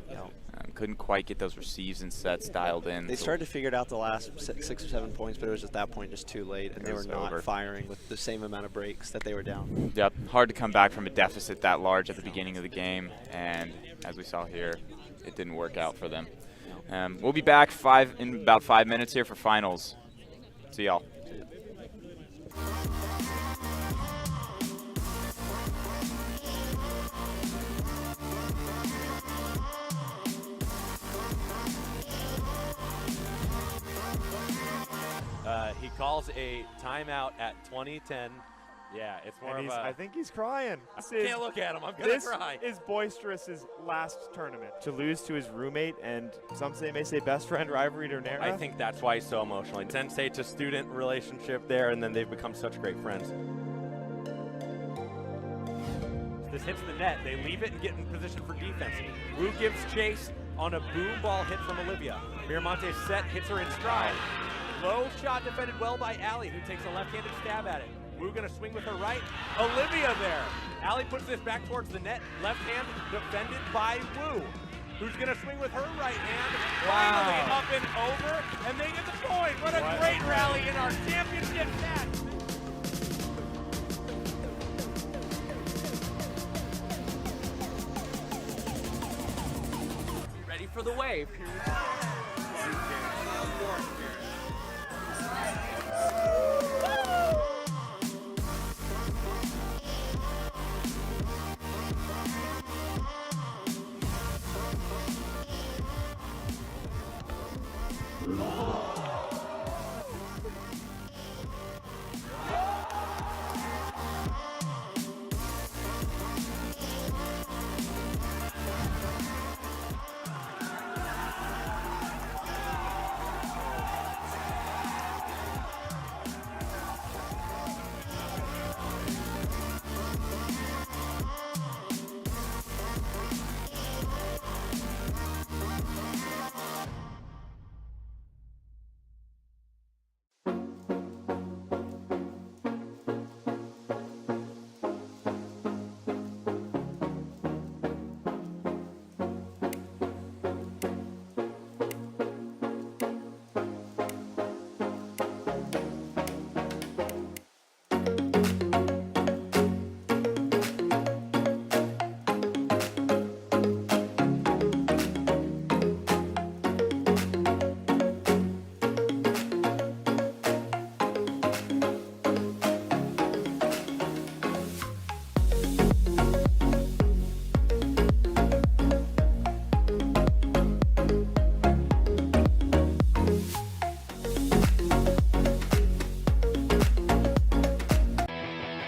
Speaker 1: Couldn't quite get those receives and sets dialed in.
Speaker 11: They started to figure it out the last 6 or 7 points, but it was at that point just too late, and they were not firing with the same amount of breaks that they were down.
Speaker 1: Yep, hard to come back from a deficit that large at the beginning of the game, and as we saw here, it didn't work out for them. We'll be back in about 5 minutes here for finals. See y'all.
Speaker 7: He calls a timeout at 20:10. Yeah, it's more of a...
Speaker 4: I think he's crying.
Speaker 7: I can't look at him. I'm going to cry.
Speaker 4: This is Boisterous's last tournament. To lose to his roommate and some may say best friend rivalry to Nera.
Speaker 7: I think that's why he's so emotional. Sensei to student relationship there, and then they've become such great friends. This hits the net. They leave it and get in position for defense. Wu gives chase on a boom ball hit from Olivia. Miramonte's set, hits her in stride. Low shot defended well by Allie, who takes a left-handed stab at it. Wu gonna swing with her right. Olivia there. Allie puts this back towards the net. Left hand defended by Wu, who's gonna swing with her right hand. Finally up and over, and they get the point. What a great rally in our championship match. for the wave.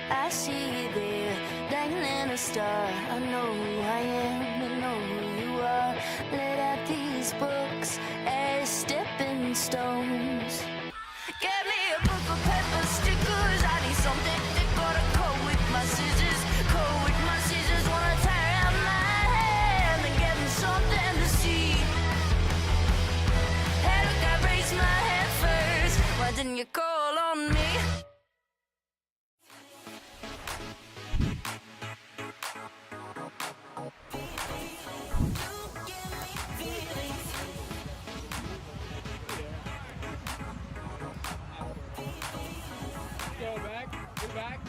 Speaker 2: I see you there, dangling a star. I know who I am, I know who you are. Let out these books as stepping stones. Get me a book of pepper stickers. I need something that gotta cut with my scissors. Cut with my scissors. Wanna tear out my hand and get me something to see. Hey, look, I raised my hand first. Why didn't you call on me?
Speaker 7: Go back, go back.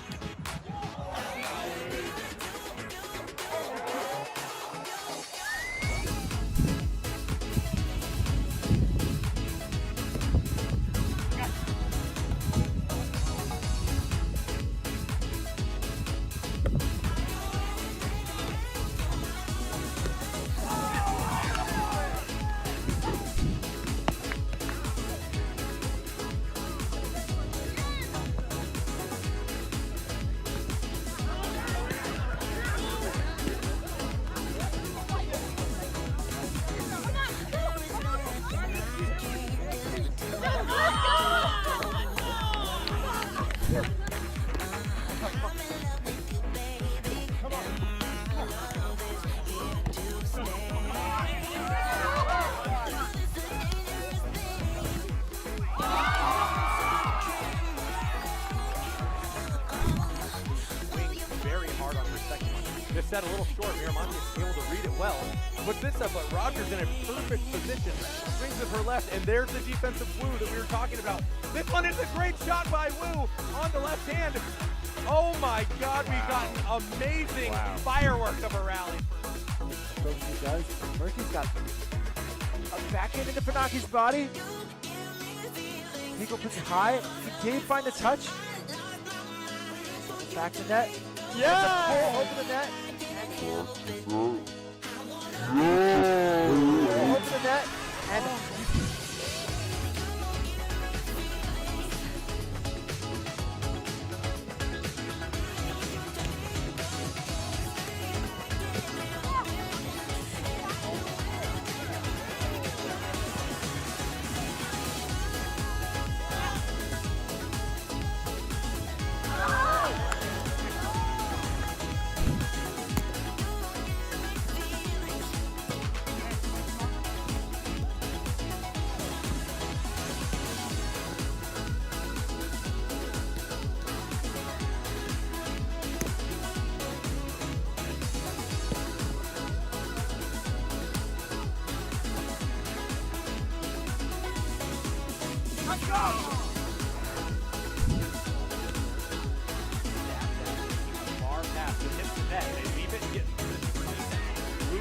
Speaker 7: Just set a little short. Miramonte is able to read it well. Puts this up, but Rogers in a perfect position. Swings with her left, and there's the defensive Wu that we were talking about. This one is a great shot by Wu on the left hand. Oh my God, we've gotten amazing fireworks of a rally.
Speaker 8: So he does. Murphy's got a backhand into Panaki's body. Nico puts it high. He did find the touch. Back to net. Yeah! Pull over the net. Pull over the net. And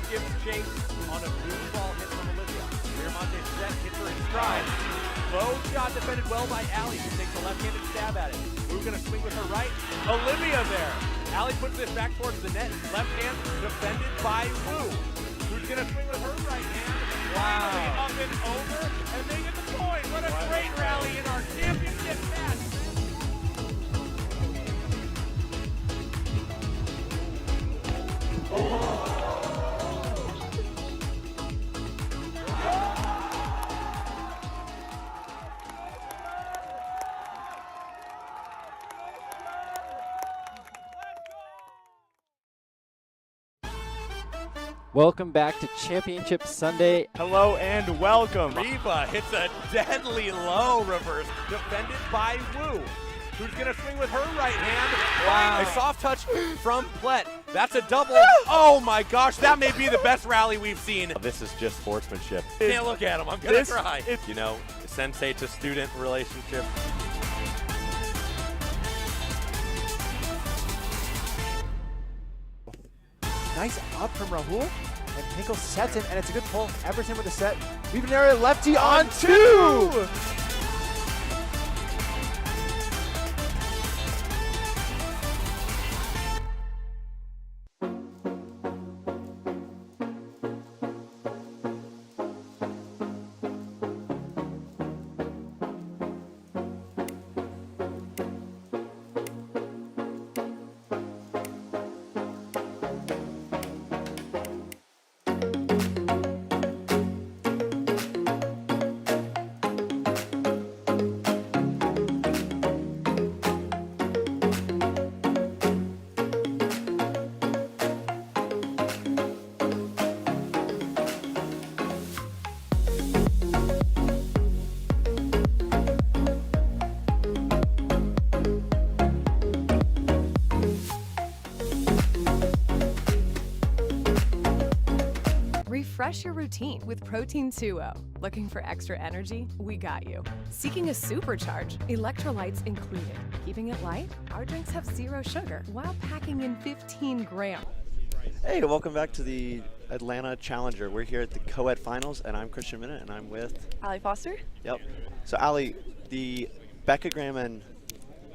Speaker 7: gives chase on a blue ball hit from Olivia. Miramonte set, hits her in stride. Low shot defended well by Allie, who takes a left-handed stab at it. Wu gonna swing with her right. Olivia there. Allie puts this back towards the net. Left hand defended by Wu. Who's gonna swing with her right hand. Finally up and over, and they get the point. What a great rally in our championship match.
Speaker 8: Welcome back to Championship Sunday.
Speaker 4: Hello and welcome.
Speaker 7: Reva hits a deadly low reverse, defended by Wu. Who's gonna swing with her right hand? Wow. A soft touch from Plet. That's a double. Oh my gosh, that may be the best rally we've seen.
Speaker 4: This is just sportsmanship.
Speaker 7: Can't look at him, I'm gonna cry. You know, sensei to student relationship.
Speaker 8: Nice up from Rahul. And Hinkle sets it, and it's a good pull. Everton with the set. Weaving area lefty on two!
Speaker 9: Refresh your routine with Protein 2O. Looking for extra energy? We got you. Seeking a supercharge? Electrolytes included. Keeping it light? Our drinks have 0 sugar while packing in 15 grams.
Speaker 11: Hey, welcome back to the Atlanta Challenger. We're here at the Coed Finals, and I'm Christian Minute, and I'm with
Speaker 13: Allie Foster.
Speaker 11: Yep. So Allie, the Becca Graham and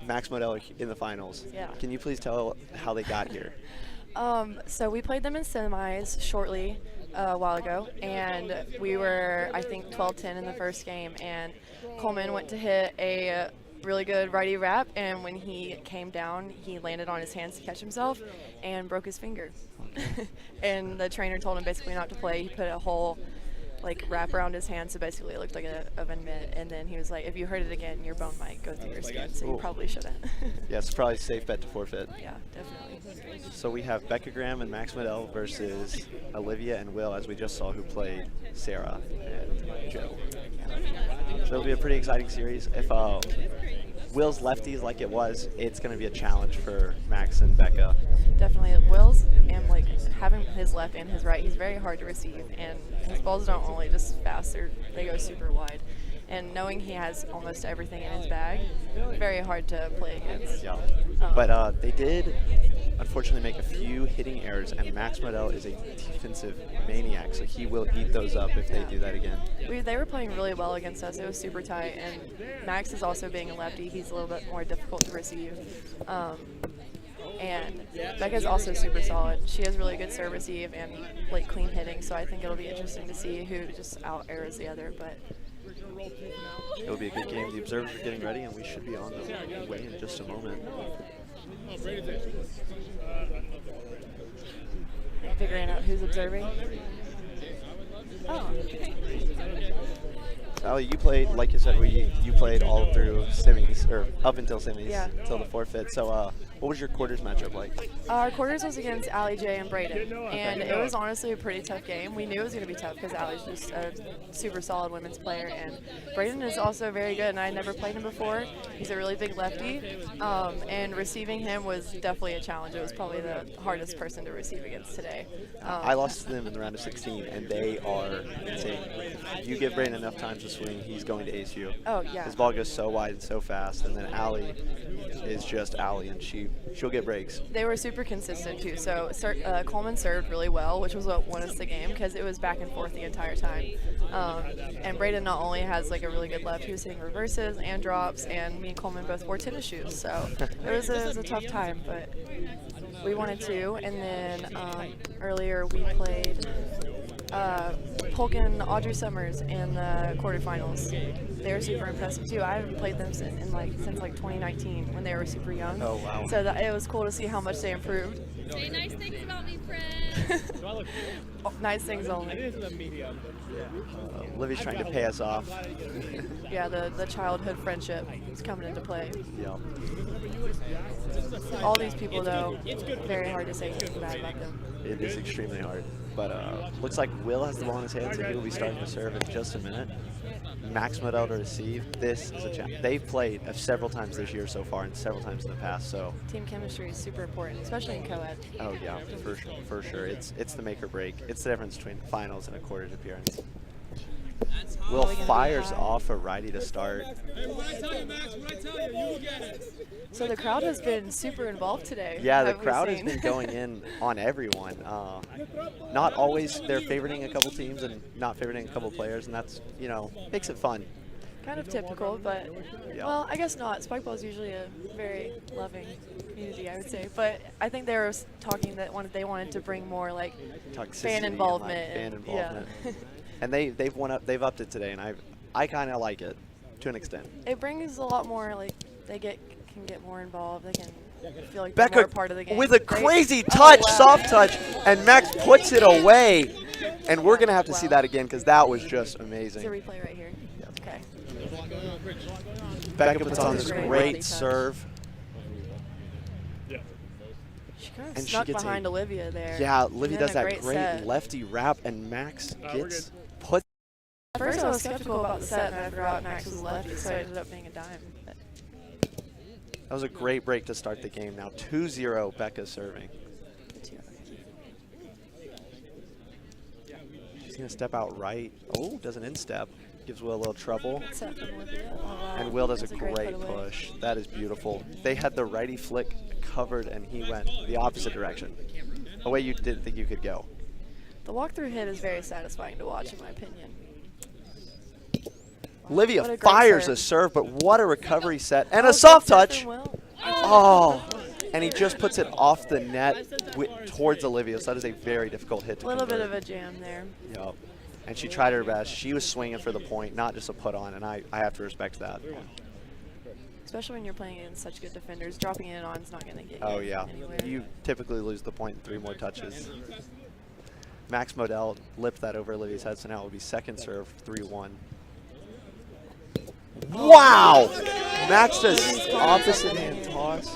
Speaker 11: Max Modell are in the finals.
Speaker 13: Yeah.
Speaker 11: Can you please tell how they got here?
Speaker 13: So we played them in semis shortly a while ago, and we were, I think, 12-10 in the first game, and Coleman went to hit a really good righty wrap, and when he came down, he landed on his hands to catch himself and broke his finger. And the trainer told him basically not to play. He put a whole wrap around his hand, so basically it looked like an oven mitt, and then he was like, if you hurt it again, your bone might go through your skin, so you probably shouldn't.
Speaker 11: Yeah, it's probably a safe bet to forfeit.
Speaker 13: Yeah, definitely.
Speaker 11: So we have Becca Graham and Max Modell versus Olivia and Will, as we just saw, who played Sarah and Joe. So it'll be a pretty exciting series. If Will's lefties like it was, it's going to be a challenge for Max and Becca.
Speaker 13: Definitely. Will's, and having his left and his right, he's very hard to receive, and his balls don't only just fast, they go super wide. And knowing he has almost everything in his bag, very hard to play against.
Speaker 11: Yeah. But they did unfortunately make a few hitting errors, and Max Modell is a defensive maniac, so he will eat those up if they do that again.
Speaker 13: They were playing really well against us. It was super tight, and Max is also being a lefty. He's a little bit more difficult to receive. And Becca's also super solid. She has really good serve receive and clean hitting, so I think it'll be interesting to see who just out-airs the other. But
Speaker 11: it'll be a good game. The observers are getting ready, and we should be on the way in just a moment.
Speaker 13: Figuring out who's observing. Oh.
Speaker 11: Allie, you played, like you said, you played all through semis, or up until semis, until the forfeit. So what was your quarters matchup like?
Speaker 13: Our quarters was against Allie J and Brayden, and it was honestly a pretty tough game. We knew it was going to be tough because Allie's just a super solid women's player, and Brayden is also very good, and I never played him before. He's a really big lefty, and receiving him was definitely a challenge. It was probably the hardest person to receive against today.
Speaker 11: I lost to them in the round of 16, and they are insane. If you give Brayden enough time to swing, he's going to ace you.
Speaker 13: Oh, yeah.
Speaker 11: His ball goes so wide and so fast, and then Allie is just Allie, and she she'll get breaks.
Speaker 13: They were super consistent too. So Coleman served really well, which was what won us the game because it was back and forth the entire time. And Braden not only has like a really good left, he was hitting reverses and drops, and me and Coleman both wore tennis shoes. So it was a tough time, but we wanted to. And then earlier we played Polk and Audrey Summers in the quarterfinals. They were super impressive too. I haven't played them since like 2019 when they were super young.
Speaker 11: Oh wow!
Speaker 13: So it was cool to see how much they improved.
Speaker 5: Say nice things about me, friend.
Speaker 13: Oh, nice things only.
Speaker 11: Livy's trying to pay us off.
Speaker 13: Yeah, the childhood friendship is coming into play.
Speaker 11: Yeah.
Speaker 13: All these people though, very hard to say anything bad about them.
Speaker 11: It is extremely hard. But looks like Will has the ball in his hands, and he will be starting to serve in just a minute. Max Modell to receive. This is a challenge. They've played several times this year so far and several times in the past. So
Speaker 13: team chemistry is super important, especially in Coed.
Speaker 11: Oh yeah, for sure. It's the make or break. It's the difference between finals and a quarters appearance. Will fires off a righty to start.
Speaker 13: So the crowd has been super involved today.
Speaker 11: Yeah, the crowd has been going in on everyone. Not always they're favoriting a couple teams and not favoriting a couple players, and that's, makes it fun.
Speaker 13: Kind of typical, but,
Speaker 11: yeah.
Speaker 13: Well, I guess not. Spikeball is usually a very loving community, I would say. But I think they were talking that they wanted to bring more, like, fan involvement.
Speaker 11: Fan involvement.
Speaker 13: Yeah.
Speaker 11: And they've upped it today, and I kind of like it to an extent.
Speaker 13: It brings a lot more, like, they can get more involved. They can feel like
Speaker 11: Becca
Speaker 13: they're more part of the game.
Speaker 11: with a crazy touch, soft touch, and Max puts it away. And we're going to have to see that again because that was just amazing.
Speaker 13: It's a replay right here. Yep. Okay.
Speaker 11: Becca puts on this great serve.
Speaker 13: She kind of snuck behind Olivia there.
Speaker 11: Yeah, Olivia does that great
Speaker 13: set.
Speaker 11: Lefty wrap, and Max put.
Speaker 13: At first I was skeptical about the set, and I forgot Max was lefty, so it ended up being a dime. But
Speaker 11: that was a great break to start the game. Now 2-0, Becca serving. She's going to step out right. Oh, does an instep. Gives Will a little trouble. And Will does a great push. That is beautiful. They had the righty flick covered, and he went the opposite direction, a way you didn't think you could go.
Speaker 13: The walk-through hit is very satisfying to watch, in my opinion.
Speaker 11: Olivia fires a serve, but what a recovery set. And a soft touch. Oh, and he just puts it off the net towards Olivia, so that is a very difficult hit to
Speaker 13: convert.
Speaker 11: Bit
Speaker 13: of a jam there.
Speaker 11: Yep. And she tried her best. She was swinging for the point, not just a put on, and I have to respect that.
Speaker 13: Especially when you're playing against such good defenders, dropping it on is not going to get
Speaker 11: you
Speaker 13: anywhere.
Speaker 11: You typically lose the point in 3 more touches. Max Modell lipped that over Olivia's head, so now it will be second serve, 3-1. Wow! Max does opposite hand toss.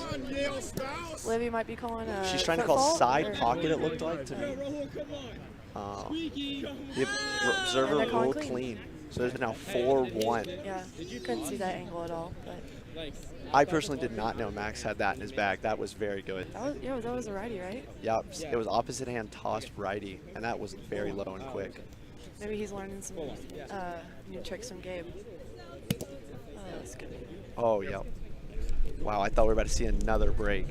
Speaker 13: Olivia might be calling a
Speaker 11: She's trying to call side pocket, it looked like to me. The observer ruled clean. So there's now 4-1.
Speaker 13: Yeah, couldn't see that angle at all. But
Speaker 11: I personally did not know Max had that in his bag. That was very good.
Speaker 13: That was a righty, right?
Speaker 11: Yep, it was opposite hand tossed righty, and that was very low and quick.
Speaker 13: Maybe he's learning some new tricks from Gabe. Oh, that's good.
Speaker 11: Oh, yep. Wow, I thought we were about to see another break.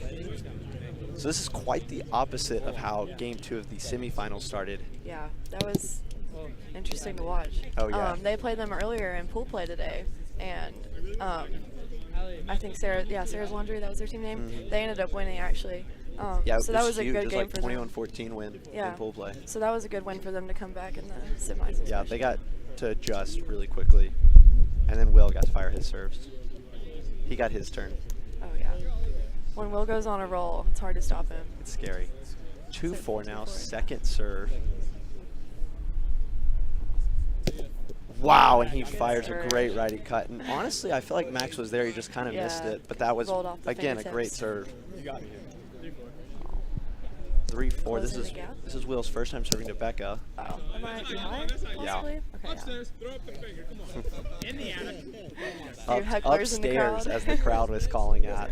Speaker 11: So this is quite the opposite of how Game 2 of the semifinals started.
Speaker 13: Yeah, that was interesting to watch.
Speaker 11: Oh, yeah.
Speaker 13: They played them earlier in pool play today, and I think Sarah's Laundry, that was their team name.
Speaker 11: Mm-hmm.
Speaker 13: They ended up winning, actually.
Speaker 11: Yeah,
Speaker 13: so that was
Speaker 11: huge.
Speaker 13: a good game for them.
Speaker 11: 21-14 win in pool play.
Speaker 13: So that was a good win for them to come back in the semis.
Speaker 11: Yeah, they got to adjust really quickly, and then Will got to fire his serves. He got his turn.
Speaker 13: Oh, yeah. When Will goes on a roll, it's hard to stop him.
Speaker 11: It's scary. 2-4 now, second serve. Wow, and he fires a great righty cut. And honestly, I feel like Max was there. He just kind of missed it. But that was, again, a great serve. 3-4. This is Will's first time serving to Becca.
Speaker 13: Oh, am I behind?
Speaker 11: Yeah.
Speaker 13: Okay,
Speaker 6: Upstairs, throw up the finger. Come on. In the attic.
Speaker 11: Upstairs, as the crowd was calling at.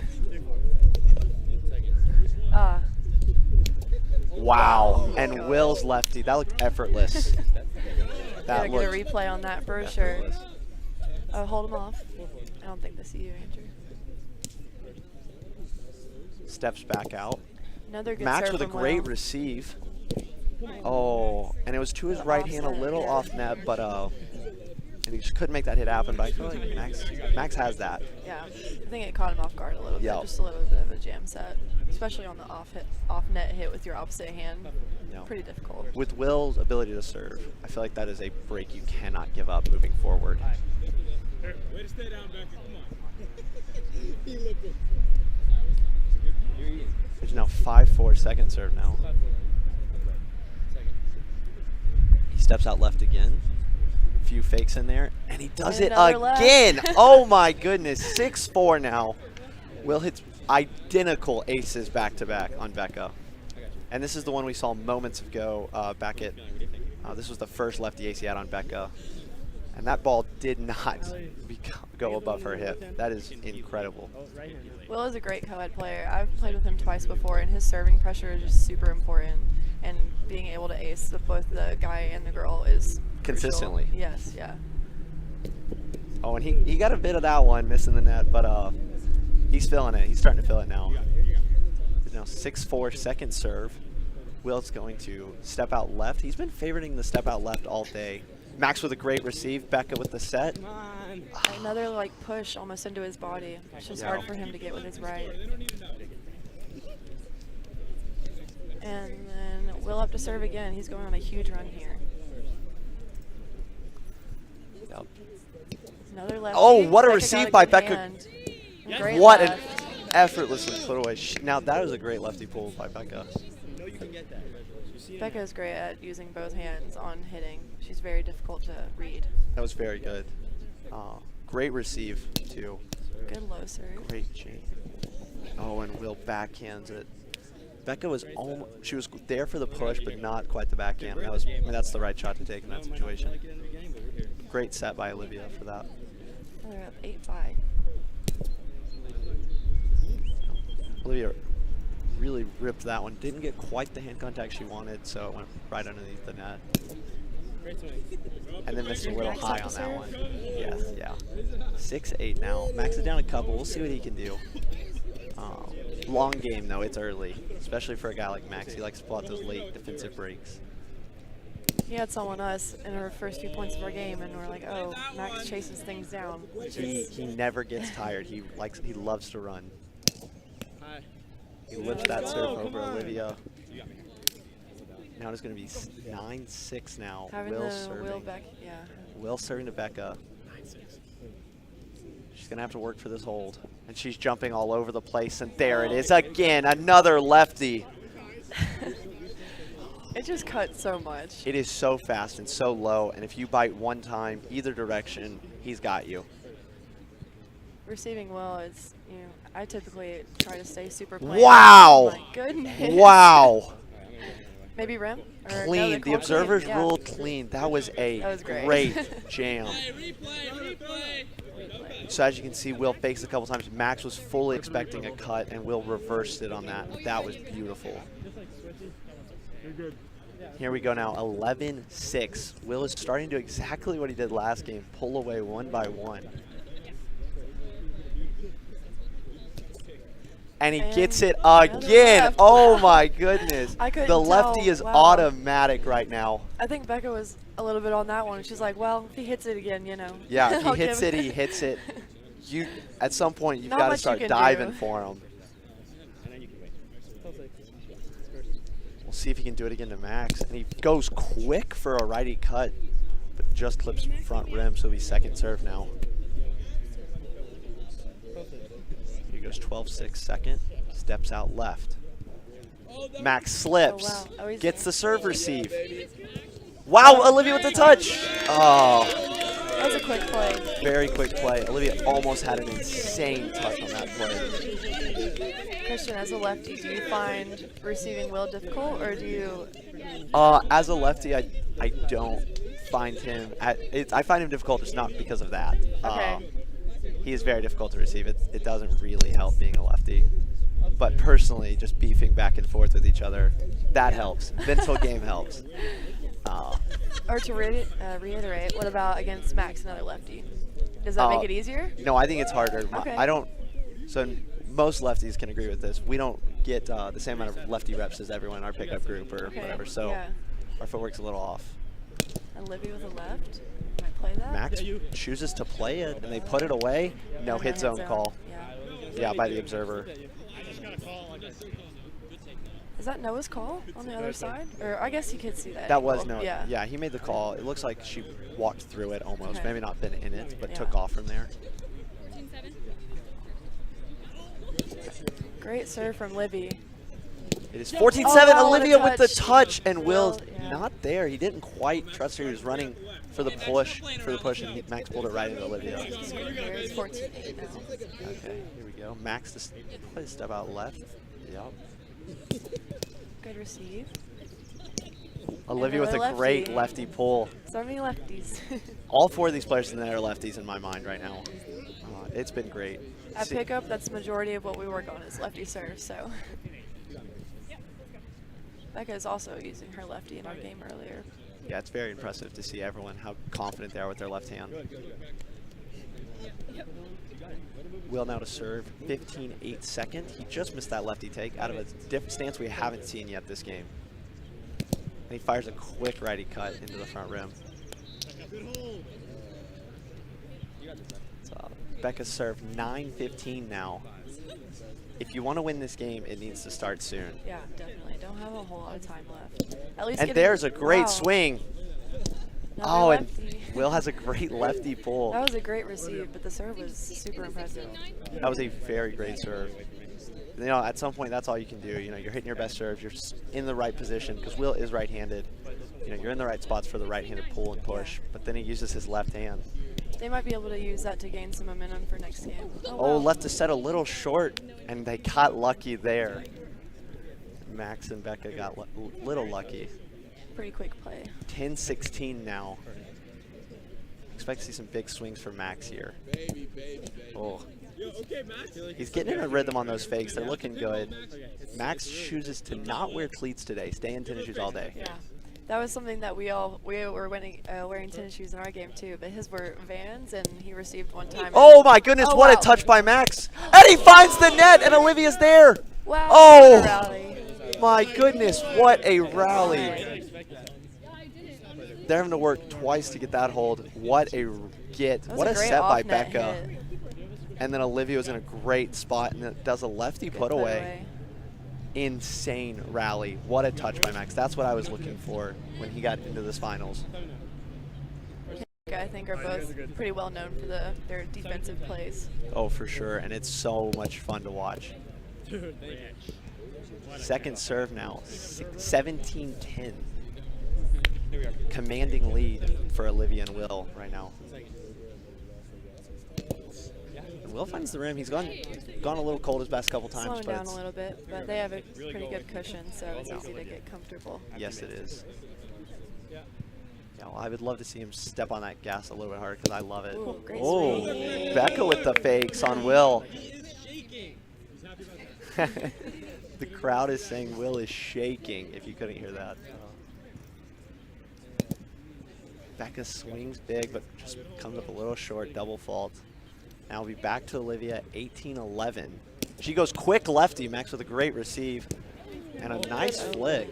Speaker 11: Wow, and Will's lefty. That looked effortless.
Speaker 13: Gotta get a replay on that for sure. Oh, hold him off. I don't think they see you, Andrew.
Speaker 11: steps back out.
Speaker 13: Another good
Speaker 11: Max
Speaker 13: serve
Speaker 11: with a
Speaker 13: from
Speaker 11: great
Speaker 13: Will.
Speaker 11: receive. Oh, and it was to his right hand, a little off net, but and he just couldn't make that hit happen. But I feel like Max has that.
Speaker 13: Yeah, I think it caught him off guard a little bit,
Speaker 11: Yep.
Speaker 13: just a little bit of a jam set, especially on the off net hit with your opposite hand.
Speaker 11: Yep.
Speaker 13: Pretty difficult.
Speaker 11: With Will's ability to serve, I feel like that is a break you cannot give up moving forward.
Speaker 6: Way to stay down, Becca. Come on.
Speaker 11: There's now 5-4 second serve now. He steps out left again. A few fakes in there, and he does it again. Oh my goodness, 6-4 now. Will hits identical aces back to back on Becca. And this is the one we saw moments ago back at, this was the first lefty ace he had on Becca. And that ball did not go above her hip. That is incredible.
Speaker 13: Will is a great co-ed player. I've played with him twice before, and his serving pressure is just super important. And being able to ace with both the guy and the girl is
Speaker 11: consistently.
Speaker 13: Crucial. Yes, yeah.
Speaker 11: Oh, and he got a bit of that one, missing the net, but he's feeling it. He's starting to feel it now. There's now 6-4 second serve. Will's going to step out left. He's been favoriting the step out left all day. Max with a great receive. Becca with the set.
Speaker 13: Another like push almost into his body. It's just hard for him to get with his right. And then Will up to serve again. He's going on a huge run here.
Speaker 11: Yep.
Speaker 13: Another lefty.
Speaker 11: Oh, what a
Speaker 13: Becca
Speaker 11: receive
Speaker 13: got
Speaker 11: by
Speaker 13: good
Speaker 11: Becca.
Speaker 13: hand. Great
Speaker 11: What
Speaker 13: left.
Speaker 11: an effortlessly put away. Now that was a great lefty pull by Becca.
Speaker 13: Becca is great at using both hands on hitting. She's very difficult to read.
Speaker 11: That was very good. Great receive too.
Speaker 13: Good low serve.
Speaker 11: Great chain. Oh, and Will backhands it. Becca was she was there for the push, but not quite the backhand. That's the right shot to take in that situation. Great set by Olivia for that.
Speaker 13: They're up 8-5.
Speaker 11: Olivia really ripped that one. Didn't get quite the hand contact she wanted, so it went right underneath the net. And then missed a little high on that one. Yes, yeah. 6-8 now. Max is down a couple. We'll see what he can do. Long game, though. It's early, especially for a guy like Max. He likes to pull out those late defensive breaks.
Speaker 13: He had some on us in our first few points of our game, and we're like, oh, Max chases things down.
Speaker 11: He never gets tired. He loves to run. He lifts that serve over Olivia. Now it's going to be 9-6 now. Will serving. Will serving to Becca. She's going to have to work for this hold. And she's jumping all over the place. And there it is again. Another lefty.
Speaker 13: It just cuts so much.
Speaker 11: It is so fast and so low. And if you bite one time, either direction, he's got you.
Speaker 13: Receiving Will is, I typically try to stay super plain.
Speaker 11: Wow.
Speaker 13: Oh my goodness.
Speaker 11: Wow.
Speaker 13: Maybe rim? Or
Speaker 11: Clean.
Speaker 13: no,
Speaker 11: The observers
Speaker 13: clean.
Speaker 11: ruled clean. That was a great jam. So as you can see, Will fakes a couple times. Max was fully expecting a cut, and Will reversed it on that. That was beautiful. Here we go now, 11-6. Will is starting to do exactly what he did last game, pull away one by one. And he gets it again. Oh my goodness. The lefty is automatic right now.
Speaker 13: I think Becca was a little bit on that one. She's like, well, if he hits it again,
Speaker 11: Yeah, if he hits it, he hits it. At some point, you've got to start diving for him. We'll see if he can do it again to Max. And he goes quick for a righty cut, but just clips front rim, so it'll be second serve now. Goes 12-6 second, steps out left. Max slips, gets the serve receive. Wow, Olivia with the touch. Oh.
Speaker 13: That was a quick play.
Speaker 11: Very quick play. Olivia almost had an insane touch on that play.
Speaker 13: Christian, as a lefty, do you find receiving Will difficult, or do you?
Speaker 11: As a lefty, I don't find him. I find him difficult, just not because of that.
Speaker 13: Okay.
Speaker 11: He is very difficult to receive. It doesn't really help being a lefty. But personally, just beefing back and forth with each other, that helps. Mental game helps.
Speaker 13: Or to reiterate, what about against Max, another lefty? Does that make it easier?
Speaker 11: No, I think it's harder.
Speaker 13: Okay.
Speaker 11: So most lefties can agree with this. We don't get the same amount of lefty reps as everyone in our pickup group or whatever, so our footwork's a little off.
Speaker 13: Olivia with a left. Might play that.
Speaker 11: Max chooses to play it, and they put it away. No hit zone call. Yeah, by the observer.
Speaker 13: Is that Noah's call on the other side? Or I guess you could see that.
Speaker 11: That was Noah.
Speaker 13: Yeah.
Speaker 11: Yeah, he made the call. It looks like she walked through it almost. Maybe not been in it, but took off from there.
Speaker 13: Great serve from Livy.
Speaker 11: It is 14-7. Olivia with the touch, and Will not there. He didn't quite trust her. He was running for the push, and Max pulled it right into Olivia.
Speaker 13: It's 14-8 now.
Speaker 11: Okay, here we go. Max just play a step out left. Yep.
Speaker 13: Good receive.
Speaker 11: Olivia with a great lefty pull.
Speaker 13: So many lefties.
Speaker 11: All 4 of these players in there are lefties in my mind right now. It's been great.
Speaker 13: At pickup, that's the majority of what we work on is lefty serve, so. Becca is also using her lefty in our game earlier.
Speaker 11: Yeah, it's very impressive to see everyone how confident they are with their left hand. Will now to serve, 15-8 second. He just missed that lefty take out of a different stance we haven't seen yet this game. And he fires a quick righty cut into the front rim. So Becca's serve, 9-15 now. If you want to win this game, it needs to start soon.
Speaker 13: Yeah, definitely. Don't have a whole lot of time left. At least
Speaker 11: and there's a great swing.
Speaker 13: Another
Speaker 11: and
Speaker 13: lefty.
Speaker 11: Will has a great lefty pull.
Speaker 13: That was a great receive, but the serve was super impressive.
Speaker 11: That was a very great serve. You know, at some point, that's all you can do. You know, you're hitting your best serve. You're in the right position because Will is right-handed. You know, you're in the right spots for the right-handed pull and push. But then he uses his left hand.
Speaker 13: They might be able to use that to gain some momentum for next game.
Speaker 11: Oh, left to set a little short, and they got lucky there. Max and Becca got a little lucky.
Speaker 13: Pretty quick play.
Speaker 11: 10-16 now. Expect to see some big swings for Max here. Oh. He's getting in a rhythm on those fakes. They're looking good. Max chooses to not wear cleats today. Stay in tennis shoes all day.
Speaker 13: Yeah. That was something that we were wearing tennis shoes in our game too, but his were Vans, and he received one time.
Speaker 11: Oh my goodness, what a touch by Max. And he finds the net, and Olivia's there.
Speaker 13: Wow.
Speaker 11: Oh, my goodness, what a rally. They're having to work twice to get that hold. What a get. What a set by Becca. And then Olivia was in a great spot, and it does a lefty put away. Insane rally. What a touch by Max. That's what I was looking for when he got into this finals.
Speaker 13: I think are both pretty well known for their defensive plays.
Speaker 11: Oh, for sure, and it's so much fun to watch. Second serve now, 17-10. Commanding lead for Olivia and Will right now. And Will finds the rim. He's gone a little cold his past couple times.
Speaker 13: Slowing down a little bit, but they have a pretty good cushion, so it's easy to get comfortable.
Speaker 11: Yes, it is. Yeah, well, I would love to see him step on that gas a little bit harder because I love it.
Speaker 13: Ooh, great
Speaker 11: swing. Becca with the fakes on Will. The crowd is saying Will is shaking, if you couldn't hear that. Becca swings big, but just comes up a little short, double fault. Now we'll be back to Olivia, 18-11. She goes quick lefty, Max with a great receive. And a nice flick.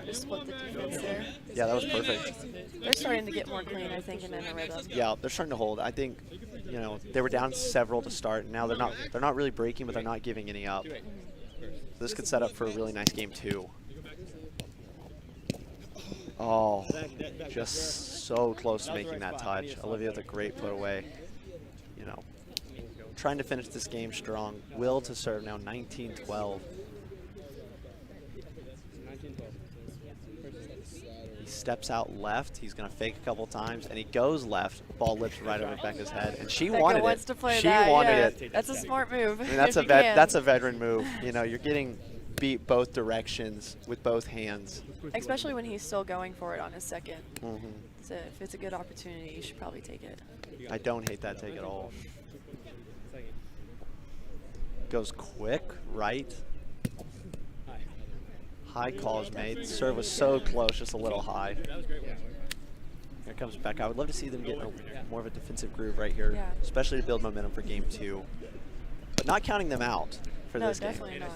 Speaker 13: Just split the defense there.
Speaker 11: Yeah, that was perfect.
Speaker 13: They're starting to get more clean, I think, and in a rhythm.
Speaker 11: Yeah, they're starting to hold. I think, you know, they were down several to start, and now they're not really breaking, but they're not giving any up. So this could set up for a really nice game too. Oh, just so close to making that touch. Olivia with a great put away. You know, trying to finish this game strong. Will to serve now, 19-12. He steps out left. He's going to fake a couple times, and he goes left. Ball lips right over Becca's head, and she wanted
Speaker 13: wants
Speaker 11: it.
Speaker 13: To play
Speaker 11: she
Speaker 13: that,
Speaker 11: wanted
Speaker 13: yeah.
Speaker 11: it.
Speaker 13: That's a smart move.
Speaker 11: I mean, that's a veteran move. You know, you're getting beat both directions with both hands.
Speaker 13: Especially when he's still going for it on his second.
Speaker 11: Mm-hmm.
Speaker 13: So if it's a good opportunity, you should probably take it.
Speaker 11: I don't hate that take at all. Goes quick, right. High calls made. Serve was so close, just a little high. Here comes Becca. I would love to see them get more of a defensive groove right here, especially to build momentum for game two. but not counting them out for
Speaker 13: No,
Speaker 11: this game.
Speaker 13: definitely not.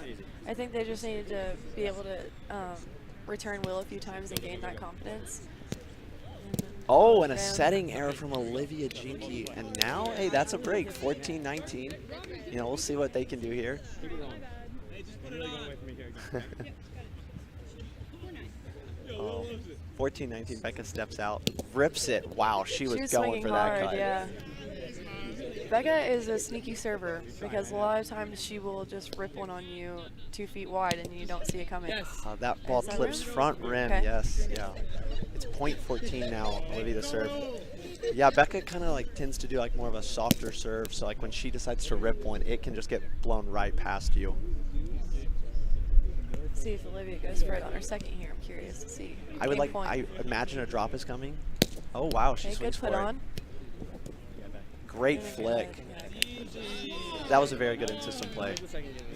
Speaker 13: I think they just needed to be able to return Will a few times and gain that confidence.
Speaker 11: Oh, and a setting error from Olivia Jinky. And now, hey, that's a break, 14-19. You know, we'll see what they can do here. Oh, 14-19, Becca steps out, rips it. Wow, she was going for that
Speaker 13: hard,
Speaker 11: cut.
Speaker 13: yeah. Becca is a sneaky server because a lot of times she will just rip one on you 2 feet wide and you don't see it coming.
Speaker 11: That ball clips front rim,
Speaker 13: okay.
Speaker 11: yes, yeah. It's point 14 now, Olivia to serve. Yeah, Becca kind of like tends to do like more of a softer serve, so like when she decides to rip one, it can just get blown right past you.
Speaker 13: See if Olivia goes for it on her second here. I'm curious to see.
Speaker 11: I would
Speaker 13: Game
Speaker 11: like, I
Speaker 13: point.
Speaker 11: imagine a drop is coming. Oh wow, she
Speaker 13: Okay,
Speaker 11: swings
Speaker 13: good put
Speaker 11: for
Speaker 13: on.
Speaker 11: it. Great flick. That was a very good in-system play.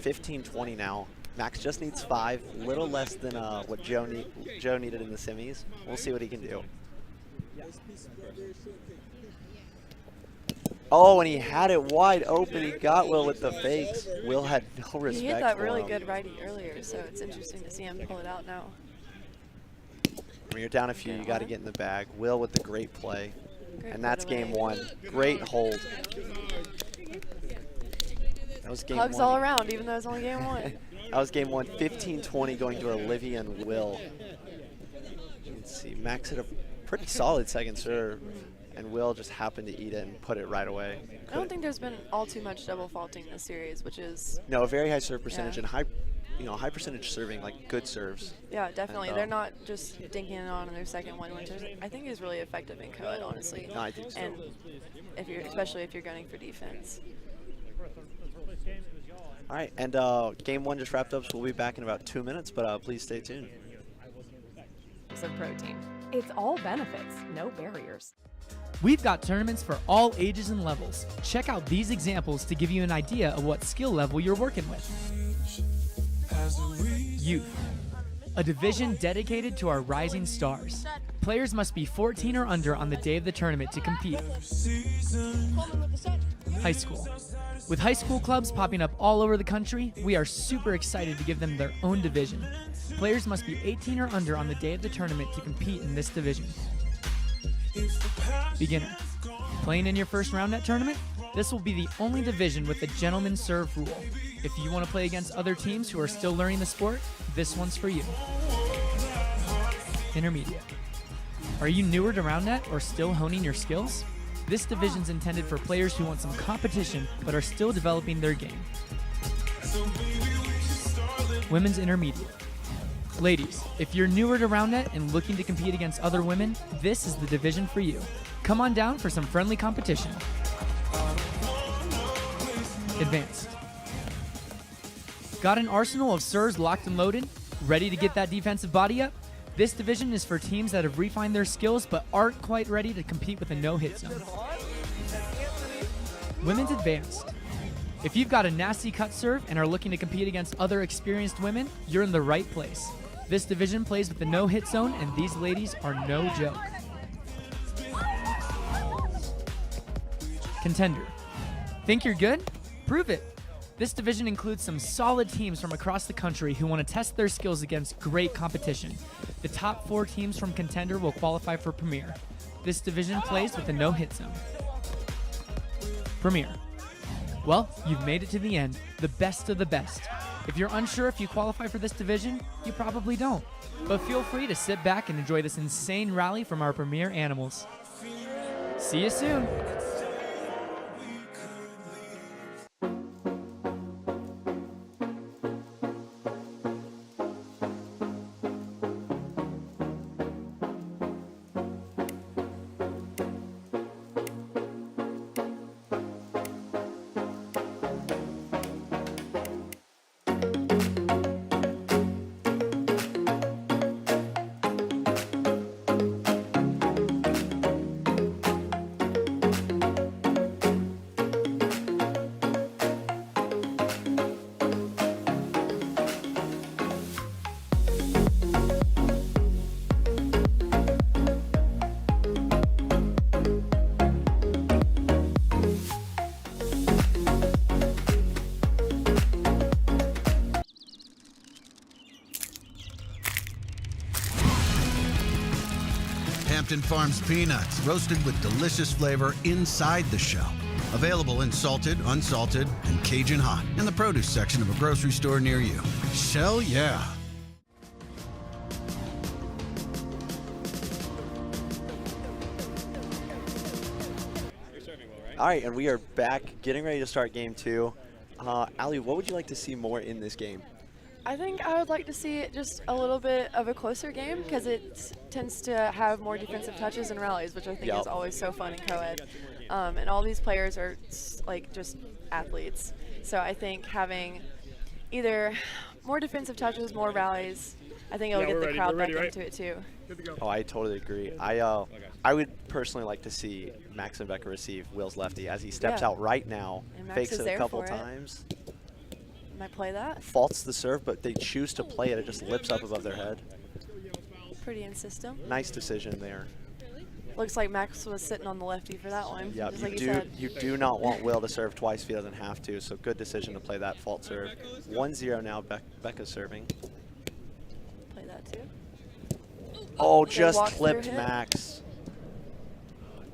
Speaker 11: 15-20 now. Max just needs 5, little less than what Joe needed in the semis. We'll see what he can do. Oh, and he had it wide open. He got Will with the fakes. Will had no respect
Speaker 13: He hit that
Speaker 11: for
Speaker 13: really
Speaker 11: him.
Speaker 13: good righty earlier, so it's interesting to see him pull it out now.
Speaker 11: When you're down a few, you got to get in the bag. Will with the great play.
Speaker 13: Great
Speaker 11: And that's
Speaker 13: play.
Speaker 11: game 1. Great hold. That was game
Speaker 13: Hugs
Speaker 11: 1.
Speaker 13: all around, even though it's only game 1.
Speaker 11: That was game 1. 15-20 going to Olivia and Will. You can see Max hit a pretty solid second serve, and Will just happened to eat it and put it right away.
Speaker 13: I don't think there's been all too much double faulting this series, which is
Speaker 11: No, a very high serve percentage
Speaker 13: Yeah.
Speaker 11: and high percentage serving, like good serves.
Speaker 13: yeah, definitely.
Speaker 11: And,
Speaker 13: They're not just dinking it on in their second one, which is, I think is really effective in Coed, honestly.
Speaker 11: No, I think so.
Speaker 13: And especially if you're gunning for defense.
Speaker 11: All right, and game 1 just wrapped up, so we'll be back in about 2 minutes, but please stay tuned.
Speaker 9: Of protein. It's all benefits, no barriers.
Speaker 10: We've got tournaments for all ages and levels. Check out these examples to give you an idea of what skill level you're working with. Youth, a division dedicated to our rising stars. Players must be 14 or under on the day of the tournament to compete. High school. With high school clubs popping up all over the country, we are super excited to give them their own division. Players must be 18 or under on the day of the tournament to compete in this division. Beginner. Playing in your first round net tournament? This will be the only division with the gentleman serve rule. If you want to play against other teams who are still learning the sport, this one's for you. Intermediate. Are you newer to round net or still honing your skills? This division's intended for players who want some competition but are still developing their game. Women's intermediate. Ladies, if you're newer to round net and looking to compete against other women, this is the division for you. Come on down for some friendly competition. Advanced. Got an arsenal of serves locked and loaded? Ready to get that defensive body up? This division is for teams that have refined their skills but aren't quite ready to compete with a no-hit zone. Women's advanced. If you've got a nasty cut serve and are looking to compete against other experienced women, you're in the right place. This division plays with the no-hit zone, and these ladies are no joke. Contender. Think you're good? Prove it. This division includes some solid teams from across the country who want to test their skills against great competition. The top 4 teams from Contender will qualify for Premier. This division plays with a no-hit zone. Premier. Well, you've made it to the end, the best of the best. If you're unsure if you qualify for this division, you probably don't. But feel free to sit back and enjoy this insane rally from our Premier animals. See you soon.
Speaker 12: Hampton Farms peanuts, roasted with delicious flavor inside the shell. Available in salted, unsalted, and Cajun hot in the produce section of a grocery store near you. Shell yeah.
Speaker 11: All right, and we are back, getting ready to start game 2. Ali, what would you like to see more in this game?
Speaker 13: I think I would like to see just a little bit of a closer game because it tends to have more defensive touches and rallies, which I think is always so fun in co-ed. And all these players are like just athletes. So I think having either more defensive touches, more rallies, I think it'll get the crowd back into it too.
Speaker 11: Oh, I totally agree. I would personally like to see Max and Becca receive Will's lefty as he steps out right now, fakes it a couple times.
Speaker 13: Might play that.
Speaker 11: Faults the serve, but they choose to play it. It just lips up above their head.
Speaker 13: Pretty in system.
Speaker 11: Nice decision there.
Speaker 13: Looks like Max was sitting on the lefty for that one.
Speaker 11: Yeah,
Speaker 13: just like said.
Speaker 11: you do not want Will to serve twice if he doesn't have to, so good decision to play that fault serve. 1-0 now, Becca's serving.
Speaker 13: Play that too.
Speaker 11: Oh, just clipped Max.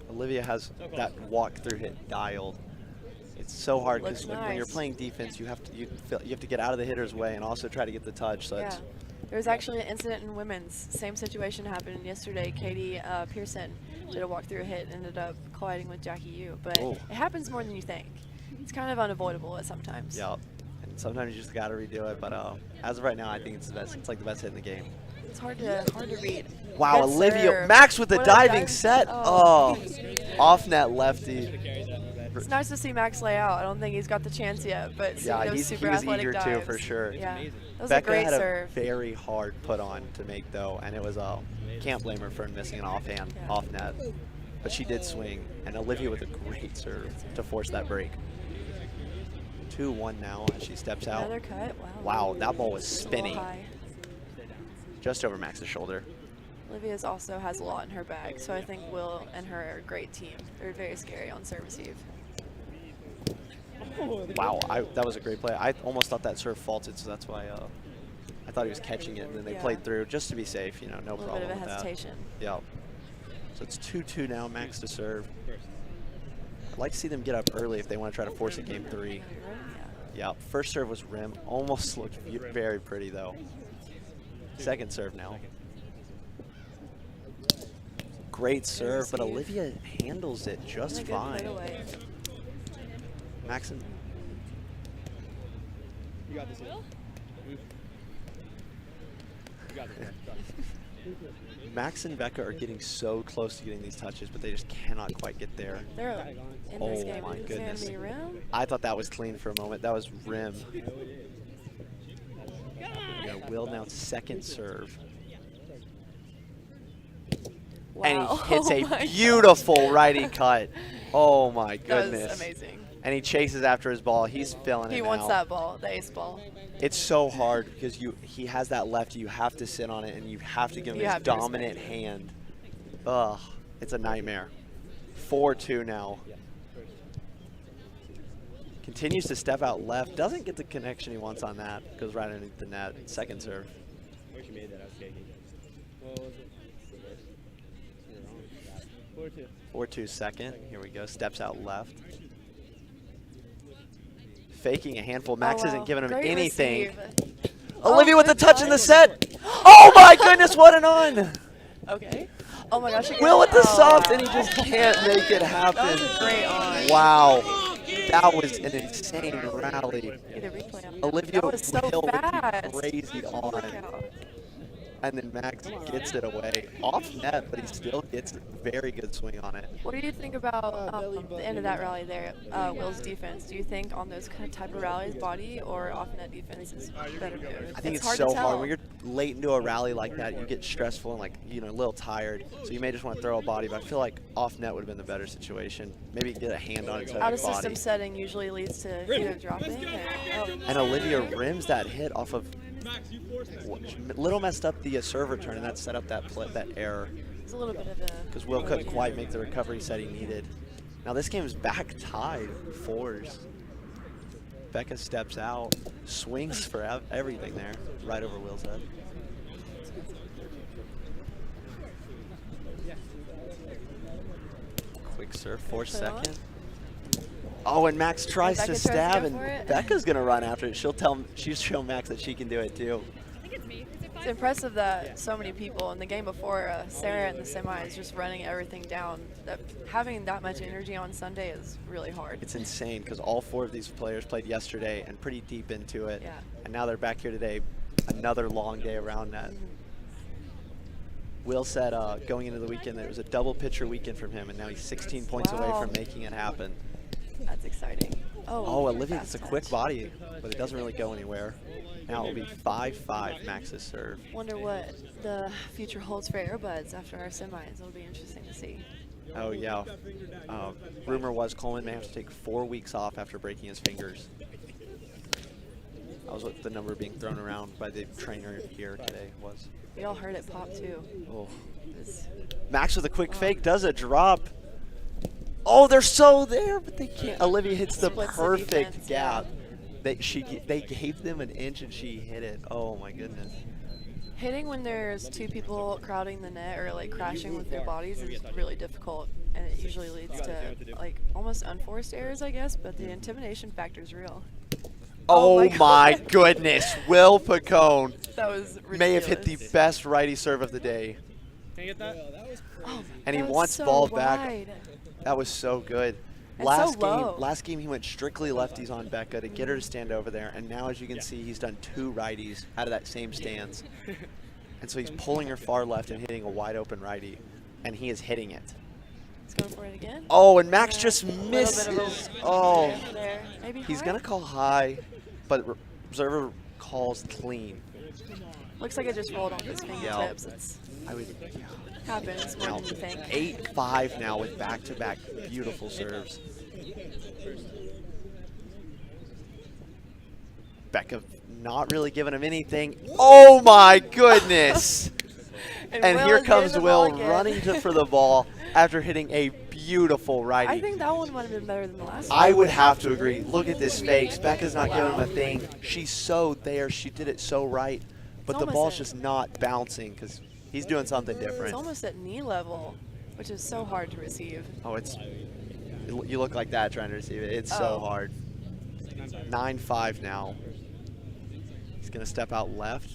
Speaker 11: Olivia has that walk through hit dialed. It's so hard because when you're playing defense, you have to get out of the hitter's way and also try to get the touch. So
Speaker 13: yeah. There was actually an incident in women's. Same situation happened yesterday. Katie Pearson did a walk-through hit, ended up colliding with Jackie Yu. But it happens more than you think. It's kind of unavoidable at sometimes.
Speaker 11: Yeah, and sometimes you just got to redo it. But as of right now, I think it's the best. It's like the best hit in the game.
Speaker 13: It's hard to read.
Speaker 11: Wow,
Speaker 13: Good
Speaker 11: Olivia,
Speaker 13: serve.
Speaker 11: Max with the
Speaker 13: What a
Speaker 11: diving set. Oh, off net lefty.
Speaker 13: It's nice to see Max lay out. I don't think he's got the chance yet, but
Speaker 11: yeah,
Speaker 13: those
Speaker 11: he
Speaker 13: super
Speaker 11: was
Speaker 13: athletic
Speaker 11: eager
Speaker 13: dives.
Speaker 11: too, for sure.
Speaker 13: Yeah, that was
Speaker 11: Becca
Speaker 13: a great
Speaker 11: had
Speaker 13: serve.
Speaker 11: a very hard put on to make though, and it was can't blame her for missing an offhand off net, but she did swing, and Olivia with a great serve to force that break. 2-1 now as she steps out.
Speaker 13: Another cut.
Speaker 11: Wow, that ball was spinning.
Speaker 13: High.
Speaker 11: Just over Max's shoulder.
Speaker 13: Olivia's also has a lot in her bag, so I think Will and her are a great team. They're very scary on serve receive.
Speaker 11: Wow, that was a great play. I almost thought that serve faulted, so that's why I thought he was catching it, and then they played through just to be safe. You know, no problem with that.
Speaker 13: A little bit of a hesitation.
Speaker 11: Yeah. So it's 2-2 now. Max to serve. I'd like to see them get up early if they want to try to force a game 3. Yeah. First serve was rim. Almost looked very pretty though. Second serve now. Great serve, but Olivia handles it just fine. Max and
Speaker 6: you got this. You got this.
Speaker 11: Max and Becca are getting so close to getting these touches, but they just cannot quite get there.
Speaker 13: They're in this game.
Speaker 11: My goodness.
Speaker 13: Is it gonna be rim?
Speaker 11: I thought that was clean for a moment. That was rim. Yeah, Will now second serve.
Speaker 13: Wow.
Speaker 11: And he hits a beautiful righty cut. Oh my goodness.
Speaker 13: That was amazing.
Speaker 11: And he chases after his ball. He's feeling it.
Speaker 13: He wants that ball, the ace ball.
Speaker 11: It's so hard because he has that lefty. You have to sit on it, and you have to give him his dominant hand. Ugh, it's a nightmare. 4-2 now. Continues to step out left. Doesn't get the connection he wants on that. Goes right underneath the net. Second serve.
Speaker 6: When she made that, I was shaking. What was it?
Speaker 11: 4-2 second. Here we go. Steps out left. Faking a handful. Max isn't giving him anything. Olivia with the touch in the set. Oh my goodness, what an on.
Speaker 13: Okay. Oh my gosh.
Speaker 11: Will with the soft, and he just can't make it happen.
Speaker 13: That was a great on.
Speaker 11: Wow. That was an insane rally. Olivia
Speaker 13: that was so fast.
Speaker 11: Crazy on. And then Max gets it away. Off net, but he still gets a very good swing on it.
Speaker 13: What do you think about the end of that rally there, Will's defense? Do you think on those kind of type of rallies, body or off-net defense is better move?
Speaker 11: I think it's so hard. When you're late into a rally like that, you get stressful and like, you know, a little tired. So you may just want to throw a body, but I feel like off-net would have been the better situation. Maybe get a hand on its
Speaker 13: Out of system setting usually leads to either dropping or,
Speaker 11: And Olivia rims that hit off of little messed up the serve return, and that set up that error.
Speaker 13: It's a little bit of a...
Speaker 11: Because Will couldn't quite make the recovery set he needed. Now this game is back tied, 4s. Becca steps out, swings for everything there, right over Will's head. serve, force second. Oh, and Max tries to stab, and Becca's gonna run after it. She'll show Max that she can do it too.
Speaker 13: It's impressive that so many people in the game before, Sarah in the semis, just running everything down. Having that much energy on Sunday is really hard.
Speaker 11: It's insane because all 4 of these players played yesterday and pretty deep into it.
Speaker 13: Yeah.
Speaker 11: And now they're back here today. Another long day around net. Will said going into the weekend that it was a double pitcher weekend from him, and now he's 16 points away from making it happen.
Speaker 13: That's exciting.
Speaker 11: Oh, Olivia gets a quick body, but it doesn't really go anywhere. Now it will be 5-5 Max's serve.
Speaker 13: Wonder what the future holds for Airbuds after our semis. It'll be interesting to see.
Speaker 11: Oh, yeah. Rumor was Coleman may have to take 4 weeks off after breaking his fingers. That was what the number being thrown around by the trainer here today was.
Speaker 13: We all heard it pop too.
Speaker 11: Oh. Max with a quick fake does a drop. Oh, they're so there, but they can't. Olivia hits the perfect gap. They gave them an inch and she hit it. Oh my goodness.
Speaker 13: Hitting when there's 2 people crowding the net or like crashing with their bodies is really difficult, and it usually leads to like almost unforced errors, I guess, but the intimidation factor is real.
Speaker 11: Oh my goodness, Will Picone
Speaker 13: That was ridiculous.
Speaker 11: may have hit the best righty serve of the day.
Speaker 6: Can you get that?
Speaker 11: And he
Speaker 13: that was
Speaker 11: wants
Speaker 13: so
Speaker 11: ball
Speaker 13: wide.
Speaker 11: back. That was so good.
Speaker 13: And so
Speaker 11: Last game he went strictly lefties on Becca to get her to stand over there, and now as you can see he's done 2 righties out of that same stance. And so he's pulling her far left and hitting a wide open righty, and he is hitting it.
Speaker 13: He's going for it again.
Speaker 11: Oh, and Max just misses. Oh,
Speaker 13: there. Maybe
Speaker 11: he's
Speaker 13: high?
Speaker 11: gonna call high, but observer calls clean.
Speaker 13: Looks like it just rolled off his fingertips. It's
Speaker 11: I would.
Speaker 13: happens more
Speaker 11: Now,
Speaker 13: than you think.
Speaker 11: 8-5 now with back-to-back beautiful serves. Becca not really giving him anything. Oh my goodness! and
Speaker 13: Will
Speaker 11: here
Speaker 13: is
Speaker 11: comes
Speaker 13: hitting the ball
Speaker 11: Will
Speaker 13: again.
Speaker 11: running for the ball after hitting a beautiful righty.
Speaker 13: I think that one might have been better than the last one.
Speaker 11: I would have to agree. Look at this face. Becca's not giving him a thing. She's so there. She did it so right. But the ball's just not bouncing because he's doing something different.
Speaker 13: It's almost at knee level, which is so hard to receive.
Speaker 11: Oh, you look like that trying to receive it. It's so hard. 9-5 now. He's going to step out left.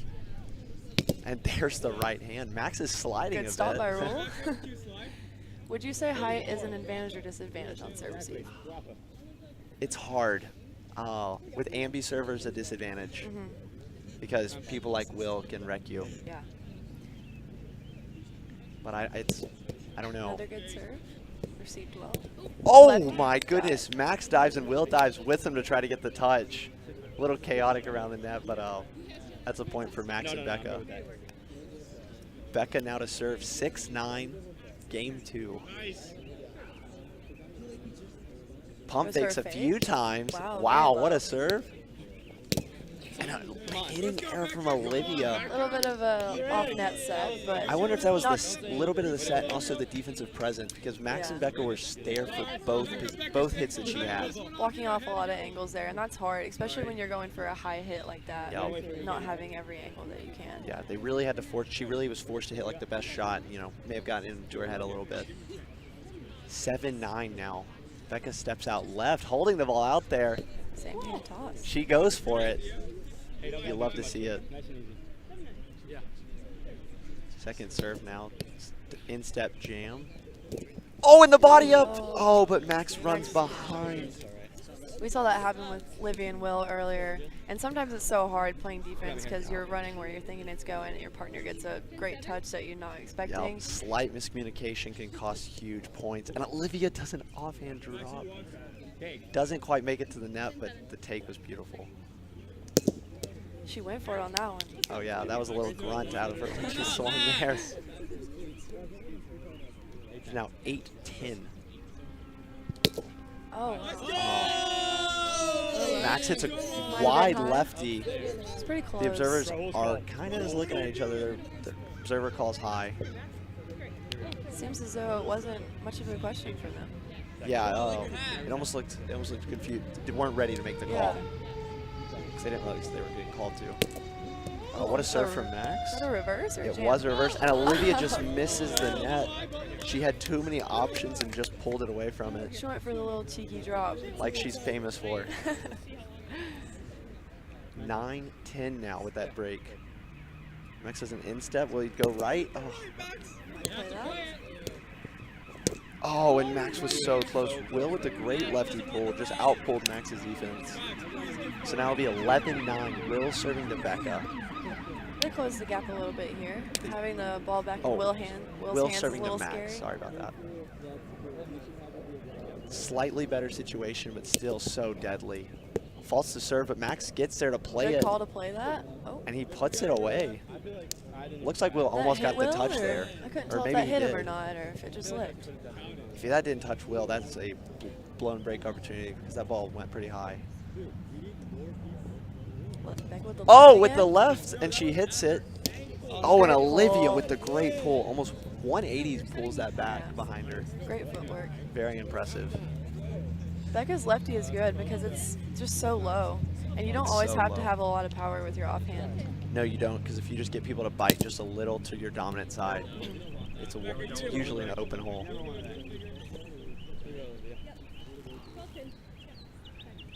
Speaker 11: And there's the right hand. Max is sliding a bit.
Speaker 13: Good stop by Rule. Would you say height is an advantage or disadvantage on serve receive?
Speaker 11: It's hard. With ambi servers, a disadvantage. Because people like Will can wreck you.
Speaker 13: Yeah.
Speaker 11: But I don't know.
Speaker 13: Another good serve. Received well.
Speaker 11: Oh
Speaker 13: Left
Speaker 11: my goodness. Max dives and Will dives with him to try to get the touch. A little chaotic around the net, but that's a point for Max and Becca. Becca now to serve 6-9, game 2. Pump fakes a few times. Wow, what a serve. And a hitting error from Olivia.
Speaker 13: A little bit of a off-net set, but
Speaker 11: I wonder if that was the little bit of the set and also the defensive presence, because Max and Becca were there for both hits that she had.
Speaker 13: Blocking off a lot of angles there, and that's hard, especially when you're going for a high hit like that. Not having every angle that you can.
Speaker 11: Yeah, they really had to force. She really was forced to hit like the best shot. You know, may have gotten into her head a little bit. 7-9 now. Becca steps out left, holding the ball out there.
Speaker 13: Same hand toss.
Speaker 11: She goes for it. You love to see it. Second serve now. In-step jam. Oh, and the body up. Oh, but Max runs behind.
Speaker 13: We saw that happen with Livy and Will earlier. And sometimes it's so hard playing defense because you're running where you're thinking it's going and your partner gets a great touch that you're not expecting.
Speaker 11: Yeah, slight miscommunication can cost huge points. And Olivia does an offhand drop. Doesn't quite make it to the net, but the take was beautiful.
Speaker 13: She went for it on that one.
Speaker 11: Oh yeah, that was a little grunt out of her when she swung there. It's now 8-10.
Speaker 13: Oh.
Speaker 11: Max hits a wide lefty.
Speaker 13: It's pretty close.
Speaker 11: The observers are kind of just looking at each other. The observer calls high.
Speaker 13: Seems as though it wasn't much of a question for them.
Speaker 11: Yeah, it almost looked confused. They weren't ready to make the call. Because they didn't realize they were getting called to. Oh, what a serve from Max.
Speaker 13: Was that a reverse or
Speaker 11: It
Speaker 13: jam?
Speaker 11: was a reverse, and Olivia just misses the net. She had too many options and just pulled it away from it.
Speaker 13: She went for the little cheeky drop.
Speaker 11: Like she's famous for. 9-10 now with that break. Max has an instep. Will he go right? Oh, and Max was so close. Will with the great lefty pull just outpulled Max's defense. So now it'll be 11-9. Will serving to Becca.
Speaker 13: They closed the gap a little bit here. Having the ball back in Will's hands
Speaker 11: serving
Speaker 13: is a little
Speaker 11: to Max.
Speaker 13: scary.
Speaker 11: Sorry about that. Slightly better situation, but still so deadly. Faults to serve, but Max gets there to play it.
Speaker 13: Call to play that. Oh.
Speaker 11: And he puts it away. Looks like Will almost got the touch there.
Speaker 13: I couldn't
Speaker 11: or
Speaker 13: tell if
Speaker 11: maybe
Speaker 13: that
Speaker 11: he
Speaker 13: hit
Speaker 11: did.
Speaker 13: him or not, or if it just slipped.
Speaker 11: If that didn't touch Will, that's a blown break opportunity because that ball went pretty high. With the left, and she hits it. Oh, and Olivia with the great pull. Almost 180 pulls that back behind her.
Speaker 13: Great footwork.
Speaker 11: Very impressive.
Speaker 13: Becca's lefty is good because it's just so low. And you don't always have to have a lot of power with your offhand.
Speaker 11: No, you don't, because if you just get people to bite just a little to your dominant side, it's usually an open hole.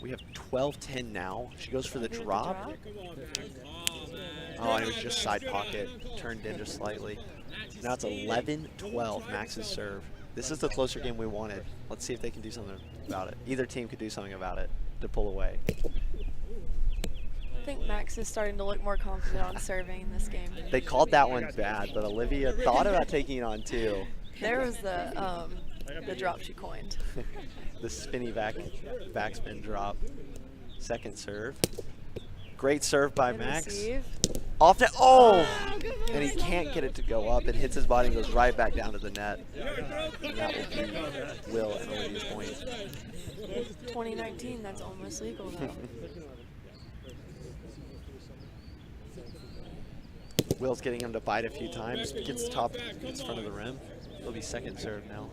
Speaker 11: We have 12-10 now. She goes for the drop. Oh, and it was just side pocket, turned in just slightly. Now it's 11-12, Max's serve. This is the closer game we wanted. Let's see if they can do something about it. Either team could do something about it to pull away.
Speaker 13: I think Max is starting to look more confident on serving in this game.
Speaker 11: They called that one bad, but Olivia thought about taking it on too.
Speaker 13: There was the drop she coined.
Speaker 11: The spinny backspin drop. Second serve. Great serve by Max.
Speaker 13: Receive.
Speaker 11: Off net. Oh! And he can't get it to go up. It hits his body and goes right back down to the net. And that will be Will and Olivia's point.
Speaker 13: 2019, that's almost legal though.
Speaker 11: Will's getting him to bite a few times. Gets front of the rim. It'll be second serve now.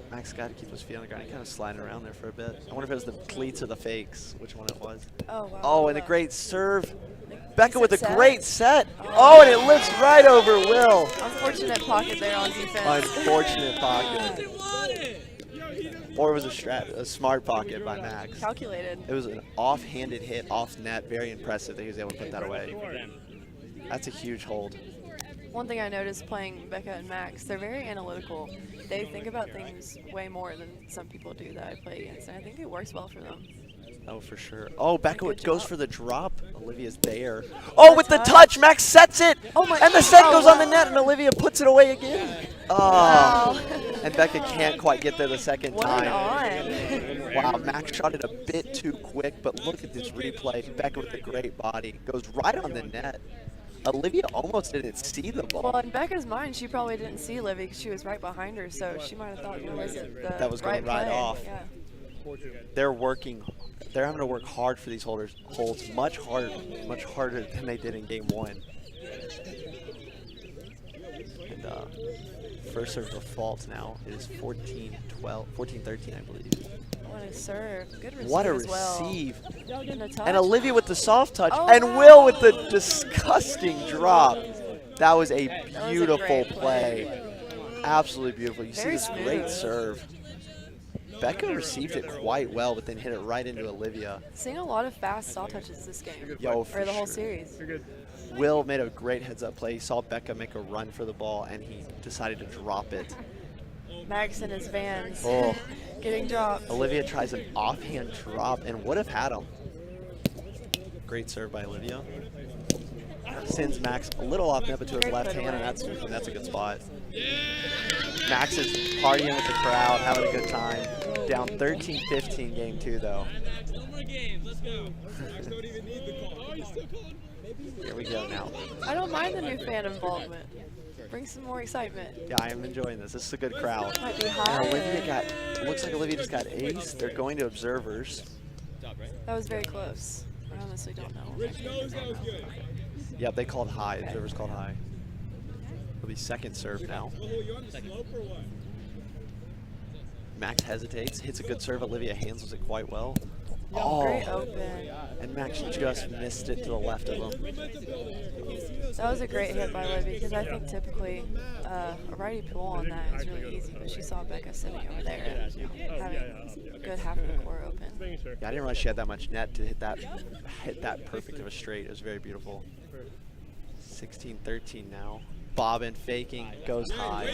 Speaker 11: Max got to keep his feet on the ground. He kind of sliding around there for a bit. I wonder if it was the cleats or the fakes, which one it was.
Speaker 13: Oh, wow.
Speaker 11: Oh, and a great serve. Becca with a great set. Oh, and it lifts right over Will.
Speaker 13: Unfortunate pocket there on defense.
Speaker 11: Unfortunate pocket. Or it was a smart pocket by Max.
Speaker 13: Calculated.
Speaker 11: It was an offhanded hit off net. Very impressive that he was able to put that away. That's a huge hold.
Speaker 13: One thing I noticed playing Becca and Max, they're very analytical. They think about things way more than some people do that I play against, and I think it works well for them.
Speaker 11: Oh, for sure. Oh, Becca goes for the drop. Olivia's there. Oh, with the touch, Max sets it. And the set goes on the net, and Olivia puts it away again. Oh. Wow. And Becca can't quite get there the second time. Wow, Max shot it a bit too quick, but look at this replay. Becca with a great body. Goes right on the net. Olivia almost didn't see the ball.
Speaker 13: Well, in Becca's mind, she probably didn't see Olivia because she was right behind her, so she might have thought it was
Speaker 11: that was going right off.
Speaker 13: Yeah.
Speaker 11: They're having to work hard for these holds much harder than they did in game one. And first serve for fault now. It is 14-13, I believe.
Speaker 13: What a serve. Good receive.
Speaker 11: What a
Speaker 13: as well.
Speaker 11: receive.
Speaker 13: And
Speaker 11: Olivia with the soft touch. And Will with the disgusting drop. That was a beautiful play. Absolutely beautiful. You see this great serve. Becca received it quite well, but then hit it right into Olivia.
Speaker 13: Seeing a lot of fast soft touches this game.
Speaker 11: For
Speaker 13: the whole series.
Speaker 11: Will made a great heads-up play. He saw Becca make a run for the ball, and he decided to drop it.
Speaker 13: Max and his Vans getting dropped.
Speaker 11: Olivia tries an offhand drop and would have had him. Great serve by Olivia. Sends Max a little off net, but to his left hand, and that's a good spot. Max is partying with the crowd, having a good time. Down 13-15 game two, though. Here we go now.
Speaker 13: I don't mind the new fan involvement. Bring some more excitement.
Speaker 11: Yeah, I am enjoying this. This is a good crowd.
Speaker 13: Might be high.
Speaker 11: And Olivia looks like Olivia just got ace. They're going to observers.
Speaker 13: That was very close. I honestly don't know.
Speaker 11: Yep, they called high. Observers called high. It'll be second serve now. Max hesitates, hits a good serve. Olivia handles it quite well.
Speaker 13: Oh, great open.
Speaker 11: And Max just missed it to the left of him.
Speaker 13: That was a great hit by Libby because I think typically a righty pull on that is really easy, but she saw Becca sitting over there and having a good half of the court open.
Speaker 11: Yeah, I didn't realize she had that much net to hit that perfect of a straight. It was very beautiful. 16-13 now. Bobbin faking, goes high.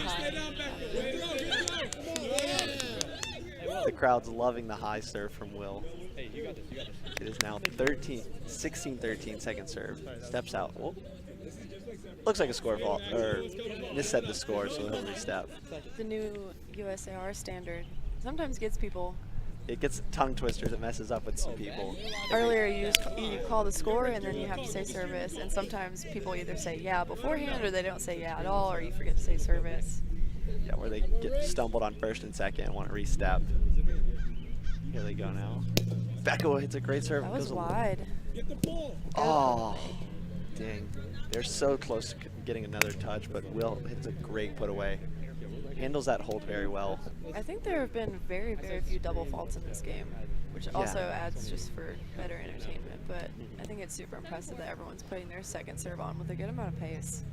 Speaker 11: The crowd's loving the high serve from Will. It is now 16-13 second serve. Steps out. Whoop. Looks like a score fault, or misset the score, so he'll re-step.
Speaker 13: The new USAR standard sometimes gets people.
Speaker 11: It gets tongue twisters. It messes up with some people.
Speaker 13: Earlier, you call the score and then you have to say service, and sometimes people either say yeah beforehand or they don't say yeah at all, or you forget to say service.
Speaker 11: Yeah, where they get stumbled on first and second and want to re-step. Here they go now. Becca hits a great serve.
Speaker 13: That was wide.
Speaker 11: Oh, dang. They're so close to getting another touch, but Will hits a great put away. Handles that hold very well.
Speaker 13: I think there have been very, very few double faults in this game, which also adds just for better entertainment. But I think it's super impressive that everyone's putting their second serve on with a good amount of pace.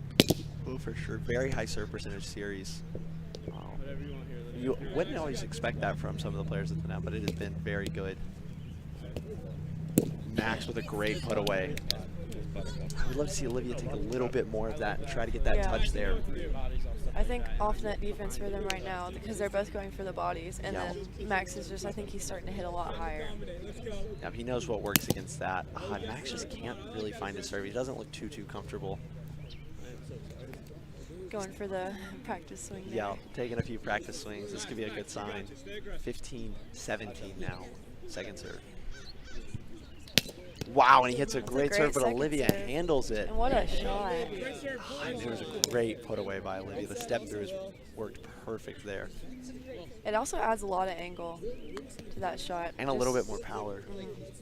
Speaker 11: Oh, for sure. Very high serve percentage series. You wouldn't always expect that from some of the players at the net, but it has been very good. Max with a great put away. I would love to see Olivia take a little bit more of that and try to get that touch there.
Speaker 13: I think off-net defense for them right now because they're both going for the bodies, and then Max is just, I think he's starting to hit a lot higher.
Speaker 11: Yeah, he knows what works against that. Max just can't really find his serve. He doesn't look too comfortable.
Speaker 13: Going for the practice swing there.
Speaker 11: Yeah, taking a few practice swings. This could be a good sign. 15-17 now, second serve. Wow, and he hits a great serve, but Olivia handles it.
Speaker 13: And what a shot.
Speaker 11: It was a great put away by Olivia. The step through has worked perfect there.
Speaker 13: It also adds a lot of angle to that shot.
Speaker 11: And a little bit more power.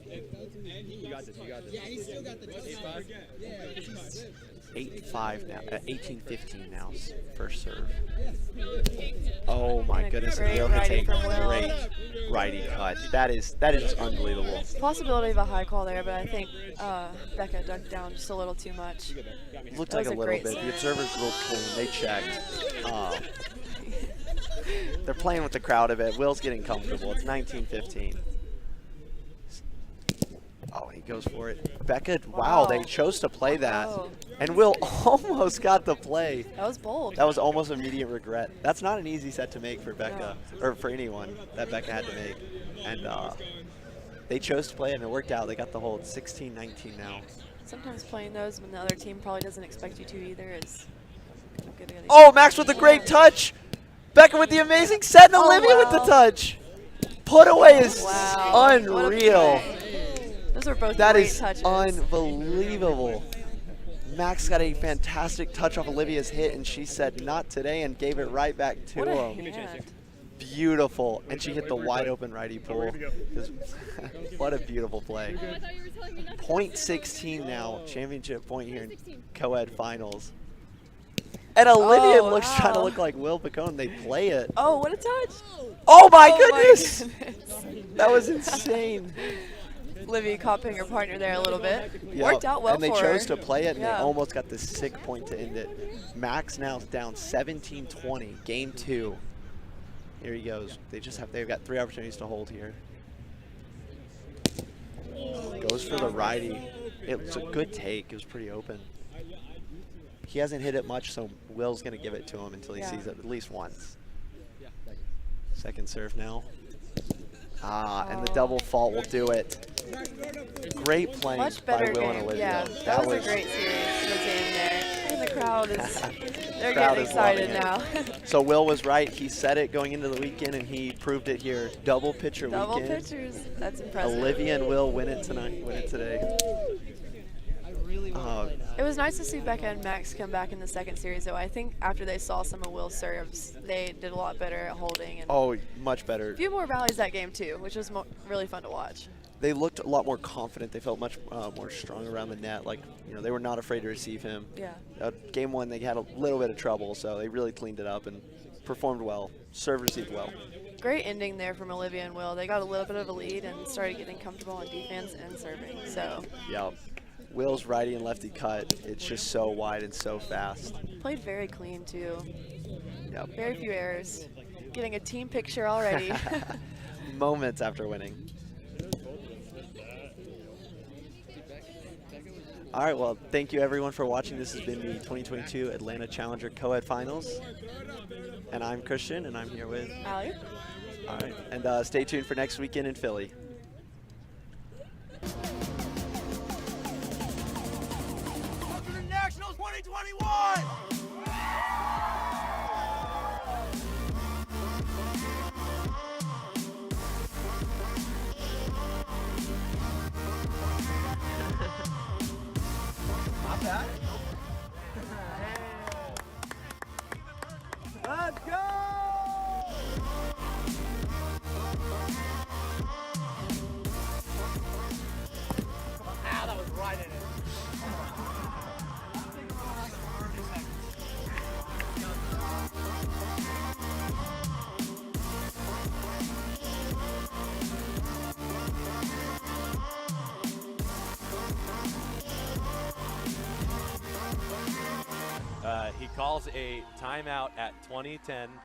Speaker 7: You got this.
Speaker 11: 8-5 now, 18-15 now, first serve. Oh my goodness, and Will hits a great righty cut. That is just unbelievable.
Speaker 13: Possibility of a high call there, but I think Becca dug down just a little too much.
Speaker 11: Looked like a little bit. The observers real clean. They checked. They're playing with the crowd a bit. Will's getting comfortable. It's 19-15. Oh, he goes for it. Becca, wow, they chose to play that. And Will almost got the play.
Speaker 13: That was bold.
Speaker 11: That was almost immediate regret. That's not an easy set to make for Becca, or for anyone that Becca had to make. And they chose to play it, and it worked out. They got the hold. 16-19 now.
Speaker 13: Sometimes playing those when the other team probably doesn't expect you to either is good.
Speaker 11: Oh, Max with a great touch. Becca with the amazing set, and Olivia with the touch. Put away is unreal.
Speaker 13: Those are both
Speaker 11: that
Speaker 13: great
Speaker 11: is
Speaker 13: touches.
Speaker 11: Unbelievable. Max got a fantastic touch off Olivia's hit, and she said, not today, and gave it right back to him. Beautiful. And she hit the wide open righty pull. What a beautiful play. Point 16 now, championship point here in co-ed finals. And Olivia looks trying to look like Will Picone. They play it.
Speaker 13: Oh, what a touch.
Speaker 11: Oh my goodness. That was insane.
Speaker 13: Olivia copying her partner there a little bit.
Speaker 11: Yeah,
Speaker 13: worked out well for her.
Speaker 11: And they chose to play it, and they almost got the sick point to end it. Max now down 17-20, game 2. Here he goes. They've got 3 opportunities to hold here. Goes for the righty. It was a good take. It was pretty open. He hasn't hit it much, so Will's going to give it to him until he sees it at least once. Second serve now. And the double fault will do it. Great playing by Will and Olivia.
Speaker 13: Yeah, that was a great series towards the end there. And the crowd is, they're getting excited now.
Speaker 11: So Will was right. He said it going into the weekend, and he proved it here. Double pitcher weekend.
Speaker 13: Double pitchers. That's impressive.
Speaker 11: Olivia and Will win it tonight. Win it today.
Speaker 13: It was nice to see Becca and Max come back in the second series, though. I think after they saw some of Will's serves, they did a lot better at holding. And
Speaker 11: much better.
Speaker 13: A few more rallies that game, too, which was really fun to watch.
Speaker 11: They looked a lot more confident. They felt much more strong around the net. Like, they were not afraid to receive him.
Speaker 13: Yeah.
Speaker 11: Game 1, they had a little bit of trouble, so they really cleaned it up and performed well. Serve received well.
Speaker 13: Great ending there from Olivia and Will. They got a little bit of a lead and started getting comfortable on defense and serving. So.
Speaker 11: Yeah. Will's righty and lefty cut, it's just so wide and so fast.
Speaker 13: Played very clean, too.
Speaker 11: Yep.
Speaker 13: Very few errors. Getting a team picture already.
Speaker 11: Moments after winning. All right, well, thank you everyone for watching. This has been the 2022 Atlanta Challenger Co-Ed Finals. And I'm Christian, and I'm here with
Speaker 13: Allie.
Speaker 11: All right, and stay tuned for next weekend in Philly.
Speaker 7: Welcome to Nationals 2021! Not bad. Let's go! Ah, that was right in it. He calls a timeout at 20:10.